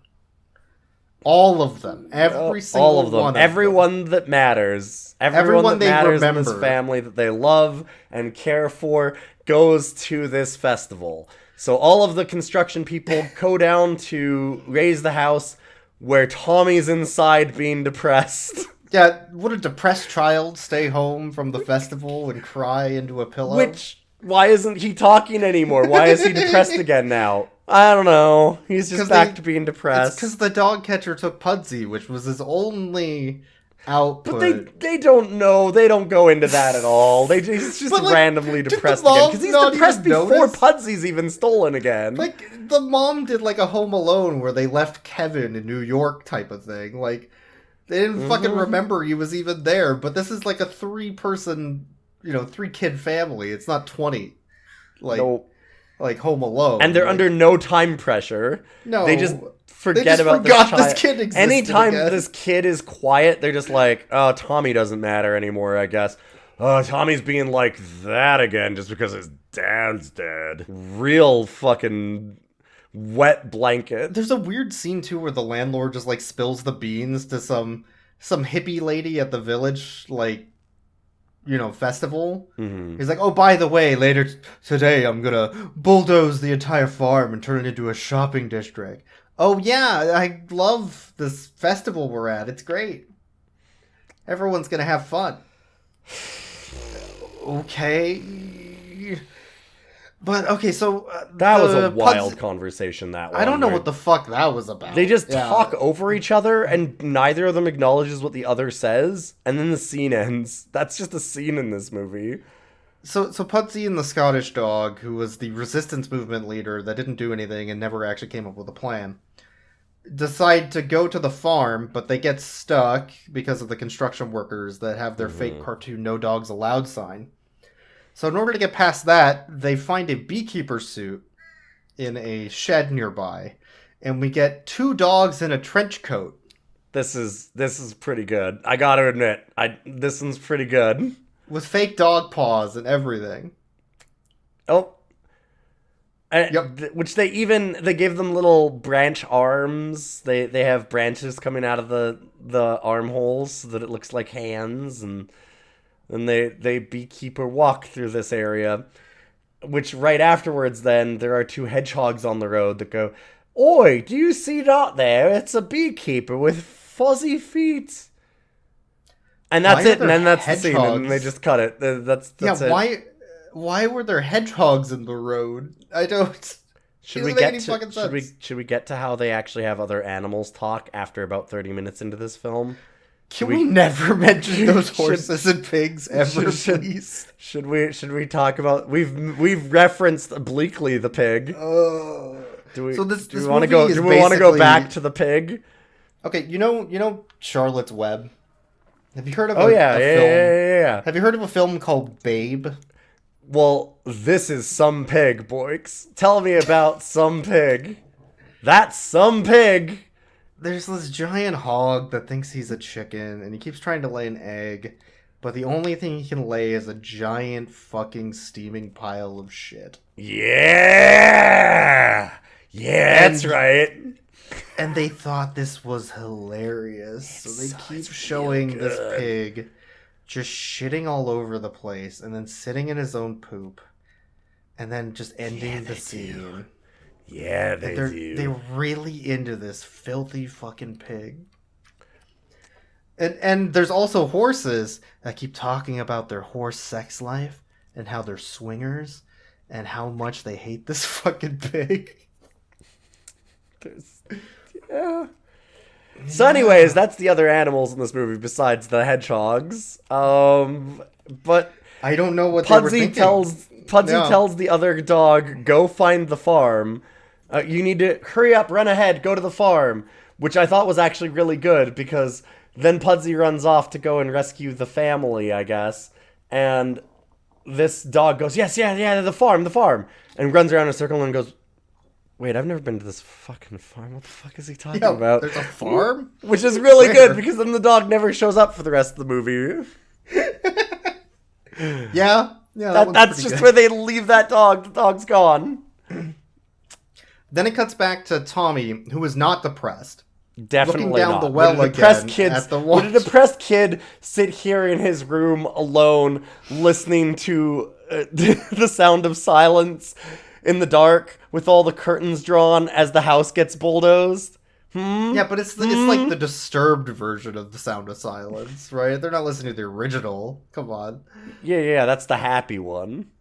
S3: All of them. Every single
S4: all of them.
S3: one of
S4: Everyone that matters.
S3: Everyone
S4: that
S3: they
S4: matters in
S3: remember.
S4: this family that they love and care for goes to this festival. So all of the construction people go down to raise the house where Tommy's inside being depressed.
S3: Yeah, would a depressed child stay home from the festival and cry into a pillow?
S4: Why isn't he talking anymore? Why is he depressed again now? I don't know. He's just back to being
S3: It's
S4: depressed.
S3: because the dog catcher took Pudsey, which was his only output.
S4: But they don't know. They don't go into that at all. He's just
S3: But, like,
S4: randomly
S3: did the
S4: depressed
S3: mom
S4: again. Because he's
S3: not
S4: depressed
S3: even
S4: before
S3: notice?
S4: Pudsey's even stolen again.
S3: Like, the mom did, like, a Home Alone where they left Kevin in New York type of thing. Like, they didn't fucking remember he was even there. But this is, like, a 3-person, 3-kid family. It's not 20.
S4: Nope.
S3: Like Home Alone.
S4: And they're
S3: like,
S4: under no time pressure.
S3: No.
S4: They just forget
S3: just
S4: about
S3: forgot
S4: this
S3: this
S4: child.
S3: kid existed
S4: Anytime
S3: again.
S4: this kid is quiet, they're just like, oh, Tommy doesn't matter anymore, I guess. Oh, Tommy's being like that again just because his dad's dead. Real fucking wet blanket.
S3: There's a weird scene, too, where the landlord just, like, spills the beans to some hippie lady at the village, like, festival.
S4: Mm-hmm.
S3: He's like, oh, by the way, later today I'm gonna bulldoze the entire farm and turn it into a shopping district. Oh, yeah, I love this festival we're at. It's great. Everyone's gonna have fun. Okay. But, okay, so...
S4: That was a wild conversation, that one.
S3: I don't know
S4: right?
S3: what the fuck that was about.
S4: They just
S3: Yeah.
S4: talk over each other, and neither of them acknowledges what the other says, and then the scene ends. That's just a scene in this movie.
S3: So Pudsey and the Scottish dog, who was the resistance movement leader that didn't do anything and never actually came up with a plan, decide to go to the farm, but they get stuck because of the construction workers that have their fake cartoon "No Dogs Allowed" sign. So in order to get past that, they find a beekeeper suit in a shed nearby, and we get 2 dogs in a trench coat.
S4: This is pretty good. I gotta admit, this one's pretty good.
S3: With fake dog paws and everything.
S4: Oh.
S3: Yep.
S4: Which they gave them little branch arms. They have branches coming out of the armholes so that it looks like hands, and then they beekeeper walk through this area. Which right afterwards then there are 2 hedgehogs on the road that go, "Oi, do you see that there? It's a beekeeper with fuzzy feet." And that's it, and then that's the scene, and they just cut it. That's it.
S3: Why were there hedgehogs in the road? I don't.
S4: Should we get to how they actually have other animals talk after about 30 minutes into this film?
S3: Can we never mention those horses and pigs ever, please?
S4: Should we talk about we've referenced obliquely the pig? Do we want to go back to the pig?
S3: Okay, you know Charlotte's Web? Have you heard of
S4: film?
S3: Yeah. Have you heard of a film called Babe?
S4: Well, this is some pig, boys. Tell me about some pig. That's some pig.
S3: There's this giant hog that thinks he's a chicken, and he keeps trying to lay an egg, but the only thing he can lay is a giant fucking steaming pile of shit.
S4: Yeah! Yeah, that's right.
S3: And they thought this was hilarious, so they keep showing this pig just shitting all over the place, and then sitting in his own poop, and then just ending the scene.
S4: Yeah, they do.
S3: They're really into this filthy fucking pig. And there's also horses that keep talking about their horse sex life, and how they're swingers, and how much they hate this fucking pig.
S4: Yeah. So anyways, that's the other animals in this movie besides the hedgehogs. But
S3: I don't know what Pudsey
S4: tells the other dog, "Go find the farm. You need to hurry up, run ahead, go to the farm," which I thought was actually really good because then Pudsey runs off to go and rescue the family, I guess. And this dog goes, "Yes, yeah, the farm," and runs around in a circle and goes, "Wait, I've never been to this fucking farm. What the fuck is he talking about?"
S3: There's a farm?
S4: Which is really good because then the dog never shows up for the rest of the movie.
S3: Yeah,
S4: that's just good. Where they leave that dog. The dog's gone.
S3: Then it cuts back to Tommy, who is not depressed.
S4: Definitely
S3: looking down
S4: not.
S3: the well
S4: Would a depressed kid sit here in his room alone, listening to the sound of silence in the dark with all the curtains drawn as the house gets bulldozed?
S3: Yeah, but it's like the disturbed version of The Sound of Silence, right? They're not listening to the original. Come on.
S4: Yeah, that's the happy one.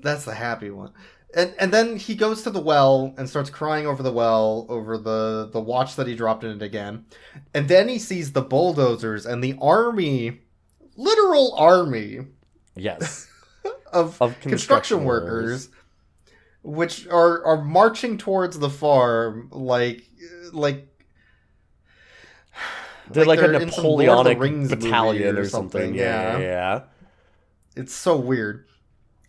S3: That's the happy one. And then he goes to the well and starts crying over the well, over the watch that he dropped in it again. And then he sees the bulldozers and the army, literal army.
S4: Yes.
S3: of construction workers, which are marching towards the farm like
S4: they're like a Napoleonic battalion or something. Yeah.
S3: It's so weird.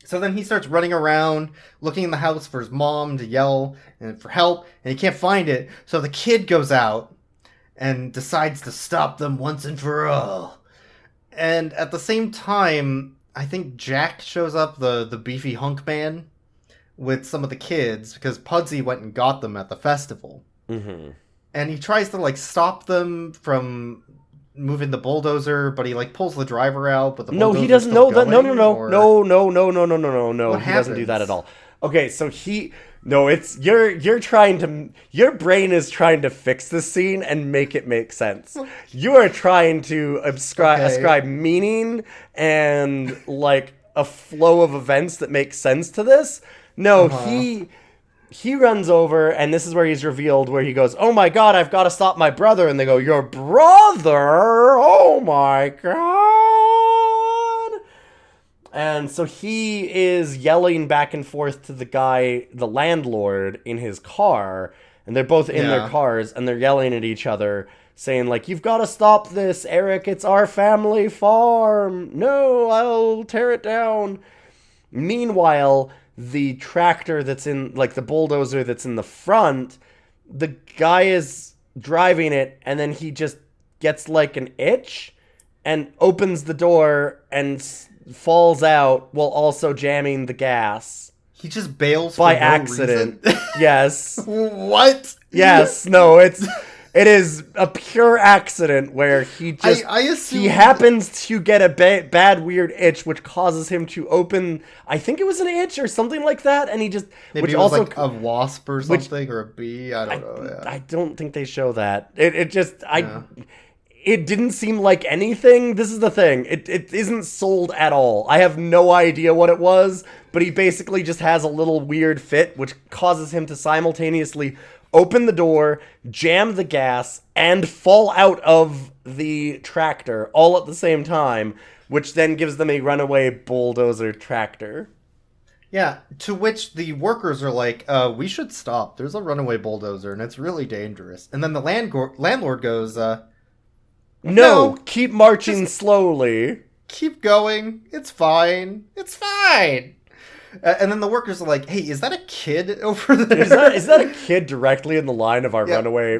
S3: So then he starts running around, looking in the house for his mom to yell and for help, and he can't find it. So the kid goes out and decides to stop them once and for all. And at the same time, I think Jack shows up, the beefy hunk man, with some of the kids, because Pudsey went and got them at the festival.
S4: Mm-hmm.
S3: And he tries to, stop them from moving the bulldozer, but he pulls the driver out, but the bulldozer
S4: he doesn't know that. No. He
S3: happens?
S4: Doesn't do that at all. Okay, so your brain is trying to fix this scene and make it make sense. You are trying to ascribe meaning and a flow of events that make sense to this. No, he runs over, and this is where he's revealed, where he goes, "Oh my god, I've got to stop my brother." And they go, "Your brother? Oh my god." And so he is yelling back and forth to the guy, the landlord, in his car. And they're both in their cars, and they're yelling at each other, saying, like, you've got to stop this, Eric. It's our family farm. No, I'll tear it down. Meanwhile, the tractor that's in, like, the bulldozer that's in the front, the guy is driving it, and then he just gets, like, an itch and opens the door and falls out while also jamming the gas.
S3: He just bails
S4: By
S3: for no
S4: accident.
S3: reason?
S4: Yes.
S3: What?
S4: Yes. No, it is a pure accident where he just
S3: I assume
S4: he happens to get a bad weird itch which causes him to open, I think it was an itch or something like that, and he just
S3: maybe
S4: which
S3: it was
S4: also
S3: like a wasp or something or a bee. I don't know. Yeah.
S4: I don't think they show that. It didn't seem like anything. This is the thing. It isn't sold at all. I have no idea what it was, but he basically just has a little weird fit, which causes him to simultaneously open the door, jam the gas, and fall out of the tractor all at the same time, which then gives them a runaway bulldozer tractor.
S3: Yeah, to which the workers are like, we should stop. There's a runaway bulldozer, and it's really dangerous. And then the landlord goes,
S4: No, keep marching slowly.
S3: keep going. It's fine. It's fine. And then the workers are like, hey, is that a kid over there?
S4: Is that a kid directly in the line of our runaway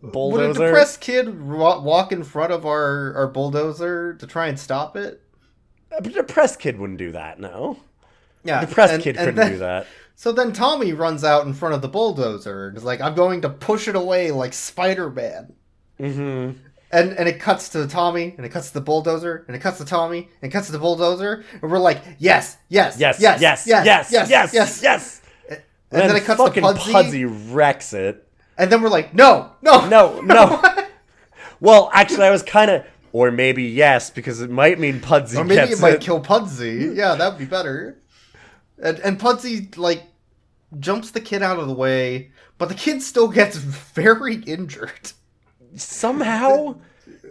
S4: bulldozer?
S3: Would a depressed kid walk in front of our bulldozer to try and stop it?
S4: A depressed kid wouldn't do that, no.
S3: Yeah,
S4: A depressed kid couldn't do that.
S3: So then Tommy runs out in front of the bulldozer and is like, I'm going to push it away like Spider-Man.
S4: Mm-hmm.
S3: And it cuts to Tommy, and it cuts to the bulldozer, and it cuts to Tommy, and it cuts to the bulldozer, and we're like, yes, yes,
S4: Yes,
S3: yes,
S4: yes,
S3: yes,
S4: yes,
S3: yes,
S4: yes,
S3: yes.
S4: yes.
S3: And then it cuts to
S4: fucking Pudsey wrecks it.
S3: and then we're like, no.
S4: No. Well, actually, I was kind of... Or maybe yes, because it might mean Pudsey
S3: Or maybe
S4: gets
S3: it might kill Pudsey. Yeah, that'd be better. And Pudsey, like, jumps the kid out of the way, but the kid still gets very injured.
S4: Somehow?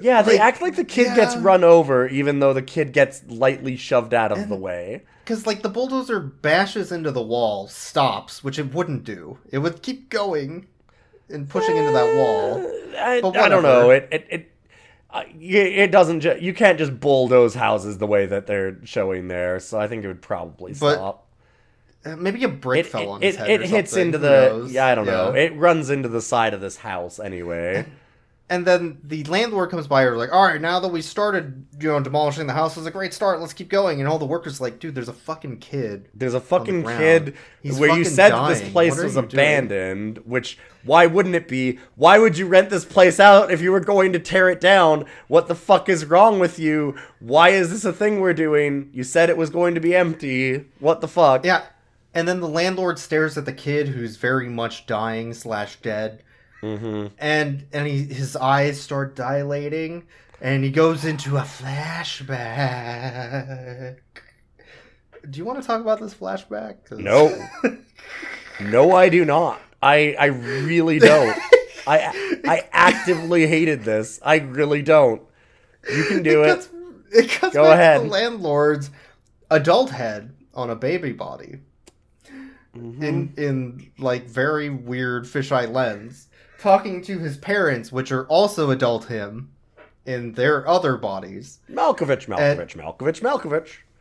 S4: Yeah, they act like the kid gets run over, even though the kid gets lightly shoved out of the way.
S3: Because, like, the bulldozer bashes into the wall, stops, which it wouldn't do. It would keep going and pushing into that wall.
S4: I
S3: But
S4: don't know.
S3: whatever.
S4: It doesn't. You can't just bulldoze houses the way that they're showing there. So I think it would probably
S3: But
S4: stop.
S3: Maybe a brick fell on his head
S4: It
S3: or
S4: hits
S3: something.
S4: into
S3: Who
S4: the.
S3: knows?
S4: Yeah, I don't know. It runs into the side of this house anyway.
S3: And then the landlord comes by and are like, all right, now that we started, demolishing the house, was a great start. Let's keep going. And all the workers are like, dude, there's a fucking kid.
S4: There's a fucking
S3: ground.
S4: kid
S3: He's
S4: where you
S3: fucking
S4: said that this
S3: dying.
S4: place
S3: What are
S4: was
S3: you doing?
S4: abandoned, which, why wouldn't it be? Why would you rent this place out if you were going to tear it down? What the fuck is wrong with you? Why is this a thing we're doing? You said it was going to be empty. What the fuck?
S3: Yeah. And then the landlord stares at the kid who's very much dying / dead.
S4: Mm-hmm.
S3: And his eyes start dilating, and he goes into a flashback. Do you want to talk about this flashback? 'Cause...
S4: No. No, I do not. I really don't. I actively hated this. I really don't. You can do it.
S3: It cuts
S4: Go
S3: back
S4: ahead.
S3: to the landlord's adult head on a baby body.
S4: Mm-hmm.
S3: In like very weird fisheye lens, talking to his parents, which are also adult him, in their other bodies.
S4: Malkovich.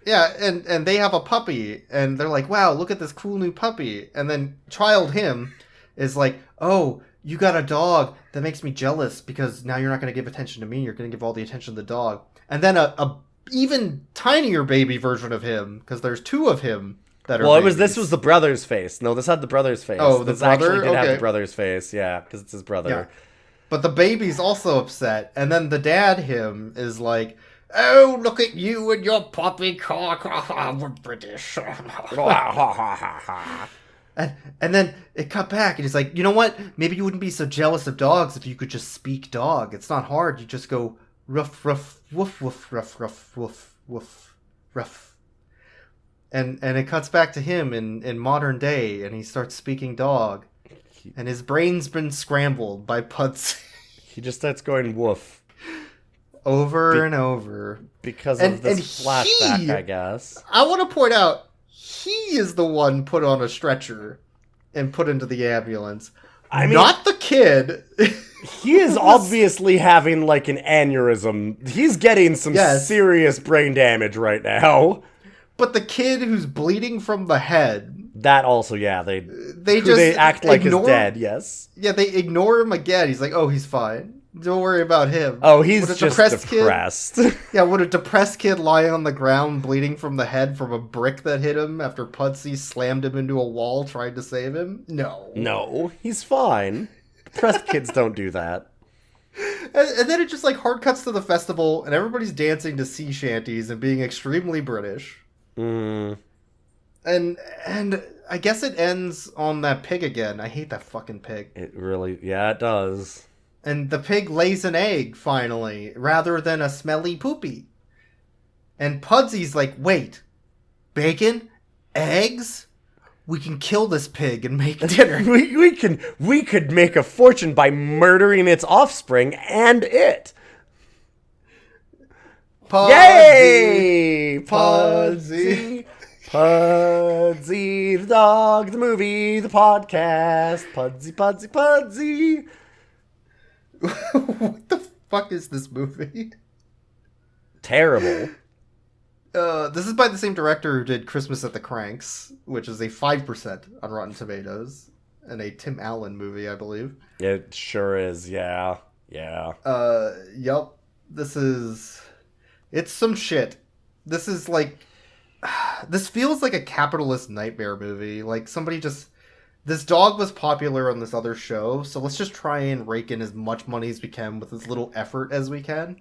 S3: Yeah, and they have a puppy, and they're like, wow, look at this cool new puppy. And then child him is like, oh, you got a dog that makes me jealous because now you're not going to give attention to me, you're going to give all the attention to the dog. And then a even tinier baby version of him, because there's two of him that are
S4: Well,
S3: babies.
S4: this was the brother's face. No, this had the brother's face.
S3: Oh, the
S4: this actually
S3: brother?
S4: did have
S3: Okay.
S4: the brother's face. Yeah, because it's his brother.
S3: Yeah. But the baby's also upset, and then the dad him is like, oh, look at you and your puppy car. We're British. and then it cut back, and he's like, you know what? Maybe you wouldn't be so jealous of dogs if you could just speak dog. It's not hard. You just go ruff, ruff, woof, woof, ruff, ruff, woof, woof, ruff. And it cuts back to him in modern day, and he starts speaking dog. And his brain's been scrambled by Pudsey.
S4: He just starts going woof.
S3: over and over.
S4: Because
S3: And-
S4: of this
S3: and
S4: flashback,
S3: he-
S4: I guess.
S3: I want to point out, he is the one put on a stretcher and put into the ambulance.
S4: I mean-
S3: not the kid.
S4: He is obviously having like an aneurysm. He's getting some
S3: Yes.
S4: serious brain damage right now.
S3: But the kid who's bleeding from the head,
S4: That also, yeah,
S3: they
S4: who
S3: just
S4: they act like
S3: ignore,
S4: is dead. Yes.
S3: Yeah, they ignore him again. He's like, oh, he's fine. Don't worry about him.
S4: Oh, he's
S3: Would a
S4: just
S3: depressed
S4: depressed.
S3: Kid, yeah, would a depressed kid lying on the ground bleeding from the head from a brick that hit him after Pudsey slammed him into a wall trying to save him? No.
S4: No, he's fine. Depressed kids don't do that.
S3: And then it just like hard cuts to the festival and everybody's dancing to sea shanties and being extremely British.
S4: Mm.
S3: And I guess it ends on that pig again. I hate that fucking pig.
S4: It really, yeah, it does.
S3: And the pig lays an egg, finally, rather than a smelly poopy. And Pudsey's like, wait, bacon? Eggs? We can kill this pig and make dinner.
S4: we could make a fortune by murdering its offspring and it.
S3: Pudsey,
S4: Yay!
S3: Pudsey.
S4: Pudsey, the dog, the movie, the podcast. Pudsey, Pudsey, Pudsey.
S3: What the fuck is this movie?
S4: Terrible.
S3: This is by the same director who did Christmas at the Cranks, which is a 5% on Rotten Tomatoes, and a Tim Allen movie, I believe.
S4: It sure is, yeah. Yeah.
S3: Yup. It's some shit. This is like, this feels like a capitalist nightmare movie. Like this dog was popular on this other show, so let's just try and rake in as much money as we can with as little effort as we can.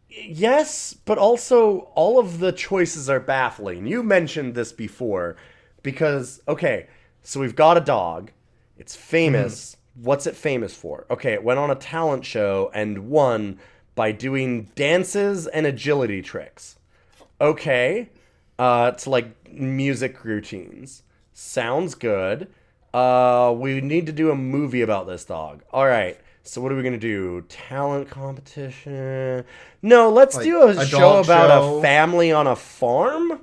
S4: Yes, but also all of the choices are baffling. You mentioned this before because, okay, so we've got a dog. It's famous. What's it famous for? Okay, it went on a talent show and won by doing dances and agility tricks. Okay, it's like music routines. Sounds good. We need to do a movie about this dog. All right. So what are we going to do? Talent competition? No, let's
S3: Like
S4: do a show
S3: dog
S4: about
S3: show.
S4: a family on a farm?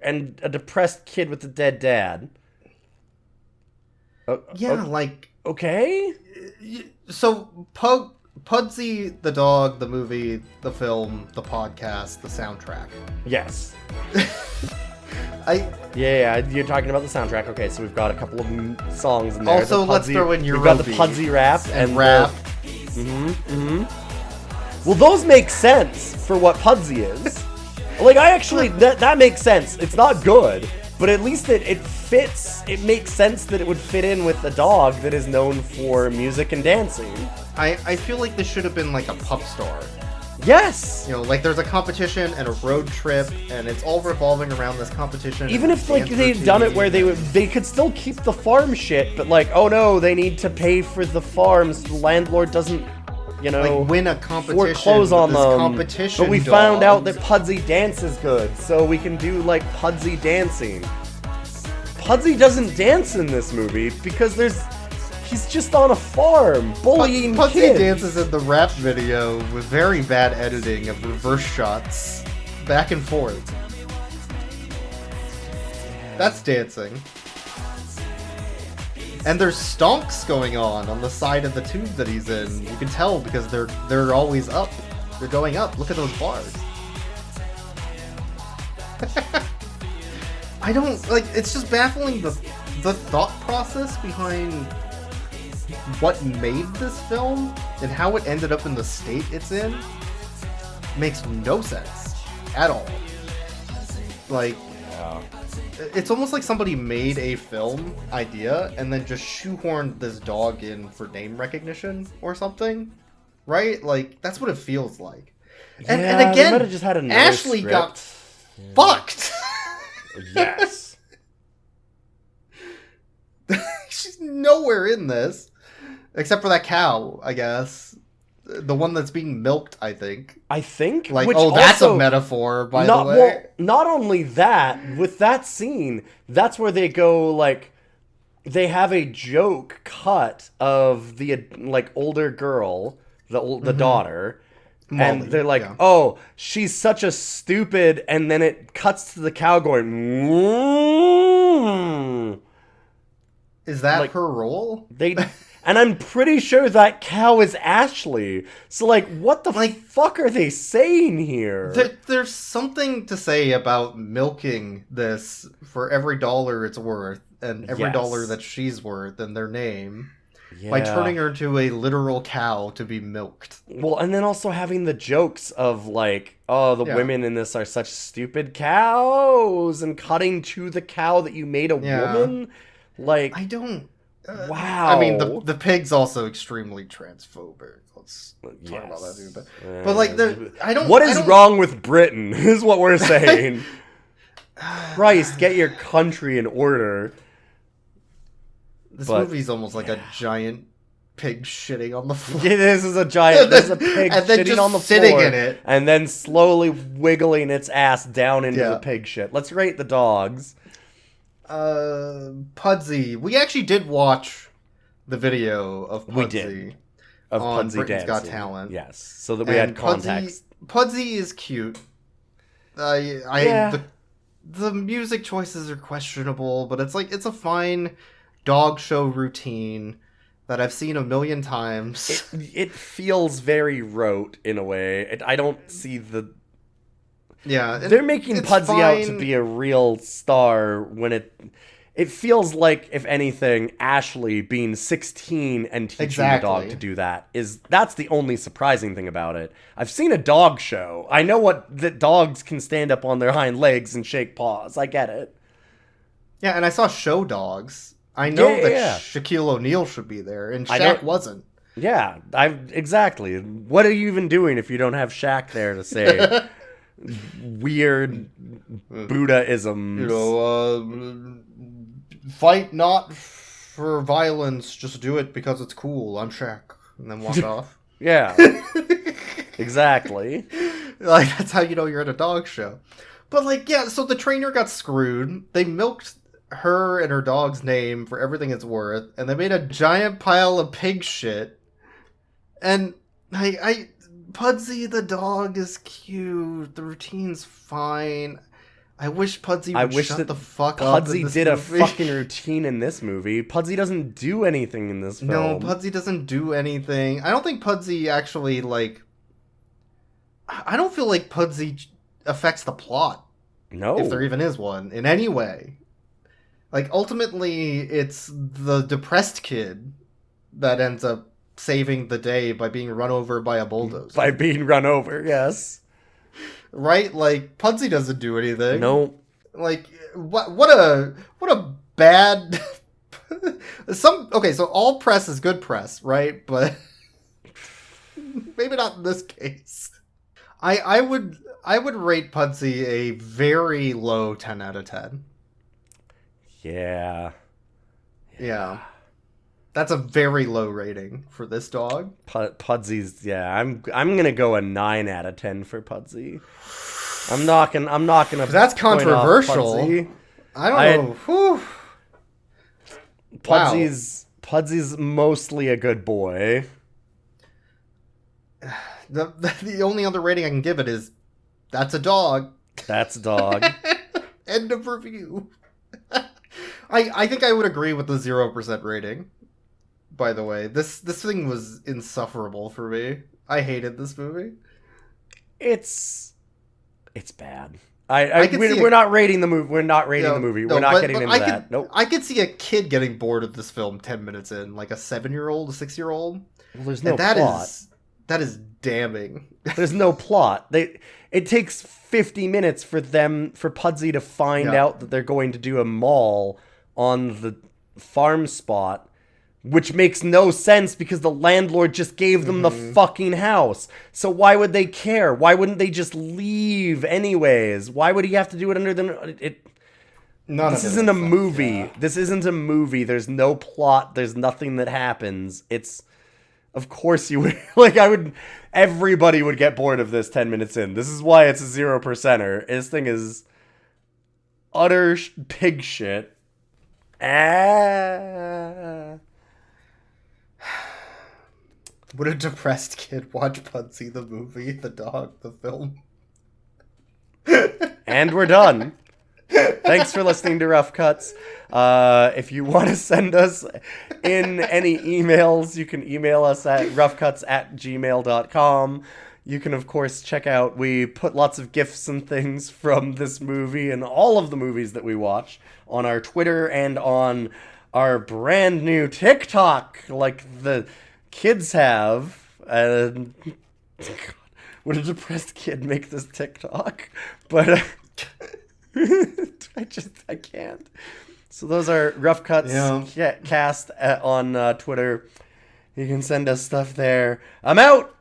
S4: And a depressed kid with a dead dad.
S3: Like,
S4: Okay.
S3: so Pudsey, the dog, the movie, the film, the podcast, the soundtrack.
S4: Yes.
S3: I
S4: Yeah, you're talking about the soundtrack. Okay, so we've got a couple of songs in there.
S3: Also,
S4: The
S3: let's
S4: Pudsey-
S3: throw in your
S4: We've got the
S3: Roby
S4: Pudsey rap
S3: and rap.
S4: Well, those make sense for what Pudsey is. Like, I actually, that makes sense. It's not good, but at least it fits. It makes sense that it would fit in with a dog that is known for music and dancing.
S3: I feel like this should have been like a Pup Star.
S4: Yes!
S3: You know, like there's a competition and a road trip, and it's all revolving around this competition.
S4: Even if like they'd done it where they could still keep the farm shit, but like, oh no, they need to pay for the farms. The landlord doesn't,
S3: like win a competition.
S4: foreclose on
S3: with this
S4: them.
S3: competition.
S4: But we found out
S3: dogs.
S4: that Pudsey dances good, so we can do like Pudsey dancing. Pudsey doesn't dance in this movie because he's just on a farm bullying
S3: Pudsey
S4: kids.
S3: dances in the rap video with very bad editing of reverse shots, back and forth. That's dancing. And there's stonks going on the side of the tube that he's in. You can tell because they're always up. They're going up. Look at those bars. I don't like. It's just baffling the thought process behind what made this film and how it ended up in the state it's in. Makes no sense at all. Like, it's almost like somebody made a film idea and then just shoehorned this dog in for name recognition or something, right? Like, that's what it feels like. And
S4: Yeah, they
S3: again,
S4: might have just had another
S3: Ashley
S4: script.
S3: got fucked.
S4: Yes.
S3: She's nowhere in this, except for that cow, I guess. The one that's being milked, I think.
S4: I think.
S3: Like,
S4: which
S3: oh, that's
S4: also,
S3: a metaphor, by
S4: not,
S3: the way.
S4: Well, not only that, with that scene, that's where they go, like, they have a joke cut of the like older girl, the daughter,
S3: Molly,
S4: and they're like,
S3: yeah.
S4: "Oh, she's such a stupid," and then it cuts to the cow going. "Mm."
S3: Is that
S4: like-
S3: her role?
S4: They, and I'm pretty sure that cow is Ashley. So like, what the fuck are they saying here?
S3: There's something to say about milking this for every dollar it's worth, and every
S4: Yes.
S3: dollar that she's worth, and their name, by
S4: Yeah.
S3: turning her into a literal cow to be milked.
S4: Well, and then also having the jokes of like, oh, the
S3: Yeah.
S4: women in this are such stupid cows, and cutting to the cow that you made a
S3: Yeah.
S4: woman. Like,
S3: I don't.
S4: wow.
S3: I mean, the pig's also extremely transphobic. Let's talk about that too. But like, I don't.
S4: What
S3: I
S4: is
S3: don't-
S4: wrong with Britain? Is what we're saying. Christ, get your country in order.
S3: This
S4: but-
S3: movie's almost like a giant pig shitting on the floor.
S4: Yeah, this is a giant. There's a pig
S3: And then
S4: shitting
S3: just
S4: on the
S3: sitting
S4: floor,
S3: in it.
S4: and then slowly wiggling its ass down into
S3: Yeah.
S4: the pig shit. Let's rate the dogs.
S3: Pudsey. We actually did watch the video of Pudsey.
S4: We did. Of
S3: on
S4: Pudsey
S3: Britain's Got
S4: dancing.
S3: Talent.
S4: Yes, so that we had
S3: And
S4: context.
S3: Pudsey is cute.
S4: Yeah.
S3: The music choices are questionable, but it's a fine dog show routine that I've seen a million times.
S4: It feels very rote in a way. I don't see the.
S3: Yeah,
S4: They're making
S3: it's
S4: Pudsey out to
S3: fine.
S4: be a real star when it feels like, if anything, Ashley being 16 and teaching the dog
S3: Exactly.
S4: to do that's the only surprising thing about it. I've seen a dog show. I know that dogs can stand up on their hind legs and shake paws. I get it.
S3: Yeah, and I saw Show Dogs. I know that
S4: Yeah.
S3: Shaquille O'Neal should be there, and
S4: I
S3: Shaq
S4: don't-
S3: wasn't.
S4: Yeah, exactly. What are you even doing if you don't have Shaq there to say weird Buddha-isms?
S3: You know, fight not for violence, just do it because it's cool. I'm Shaq. And then walk off.
S4: Yeah, exactly.
S3: Like, that's how you know you're at a dog show. But, like, yeah, so the trainer got screwed. They milked her and her dog's name for everything it's worth, and they made a giant pile of pig shit. And Pudsey the dog is cute. The routine's fine. I wish Pudsey would shut
S4: that
S3: the fuck up.
S4: Pudsey
S3: in this
S4: did a
S3: movie.
S4: fucking routine in this movie. Pudsey doesn't do anything in this film.
S3: No, Pudsey doesn't do anything. I don't think Pudsey actually, like... I don't feel like Pudsey affects the plot,
S4: No.
S3: if there even is one, in any way. Like, ultimately, it's the depressed kid that ends up saving the day by being run over by a bulldozer.
S4: By being run over, yes.
S3: Right? Like, Pudsey doesn't do anything.
S4: No.
S3: Like, what a bad... Okay, so all press is good press, right? But maybe not in this case. I would rate Pudsey a very low 10 out of 10.
S4: Yeah.
S3: Yeah. That's a very low rating for this dog.
S4: Pudsey's, yeah. I'm gonna go a 9 out of 10 for Pudsey. I'm not gonna.
S3: That's
S4: point off
S3: controversial.
S4: Pudsey.
S3: I don't know. Whew. Wow.
S4: Pudsey's mostly a good boy.
S3: The only other rating I can give it is that's a dog.
S4: That's a dog.
S3: End of review. I think I would agree with the 0% rating. By the way, this thing was insufferable for me. I hated this movie.
S4: It's bad.
S3: We're
S4: not rating the movie. We're not rating the movie. We're not getting into that. Nope.
S3: I could see a kid getting bored of this film 10 minutes in, like a 7-year-old, a 6-year-old.
S4: Well, there's no
S3: And
S4: plot.
S3: that is damning.
S4: There's no plot. It takes 50 minutes for Pudsey to find
S3: Yeah.
S4: out that they're going to do a mall on the farm spot, which makes no sense because the landlord just gave them the fucking house. So why would they care? Why wouldn't they just leave anyways? Why would he have to do it under the... This isn't a movie.
S3: Yeah.
S4: This isn't a movie. There's no plot. There's nothing that happens. It's... Of course you would... Everybody would get bored of this 10 minutes in. This is why it's a 0%er. This thing is utter pig shit. Ah.
S3: Would a depressed kid watch Pudsey the movie, the dog, the film?
S4: And we're done. Thanks for listening to Rough Cuts. If you want to send us in any emails, you can email us at roughcuts@gmail.com. You can, of course, check out, we put lots of GIFs and things from this movie and all of the movies that we watch on our Twitter and on our brand new TikTok, like the kids have. And God, would a depressed kid make this TikTok? But I can't. So those are Rough Cuts cast on Twitter. You can send us stuff there. I'm out.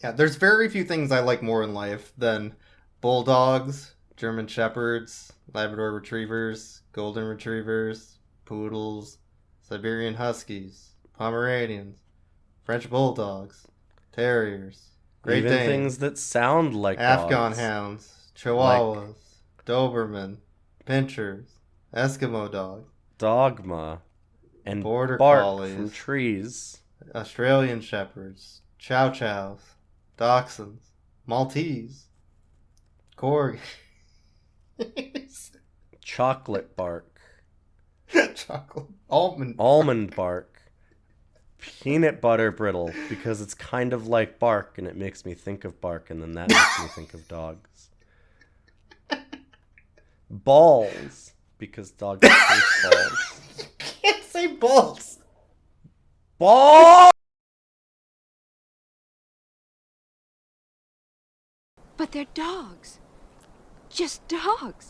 S3: Yeah, there's very few things I like more in life than bulldogs, German shepherds, Labrador retrievers, golden retrievers, poodles, Siberian huskies, Pomeranians, French bulldogs, terriers, Great
S4: Even
S3: Danes,
S4: things that sound like
S3: Afghan
S4: dogs.
S3: hounds, Chihuahuas, Doberman, Pinschers, Eskimo dogs,
S4: Dogma. And
S3: Border
S4: bark
S3: collies.
S4: from trees.
S3: Australian shepherds, Chow Chows, Dachshunds, Maltese, Corgis,
S4: Chocolate bark.
S3: chocolate, almond.
S4: Almond bark. Peanut butter brittle, because it's kind of like bark and it makes me think of bark, and then that makes me think of dogs. Balls, because dogs taste balls.
S3: Can't say balls.
S4: Balls!
S8: But they're dogs. Just dogs.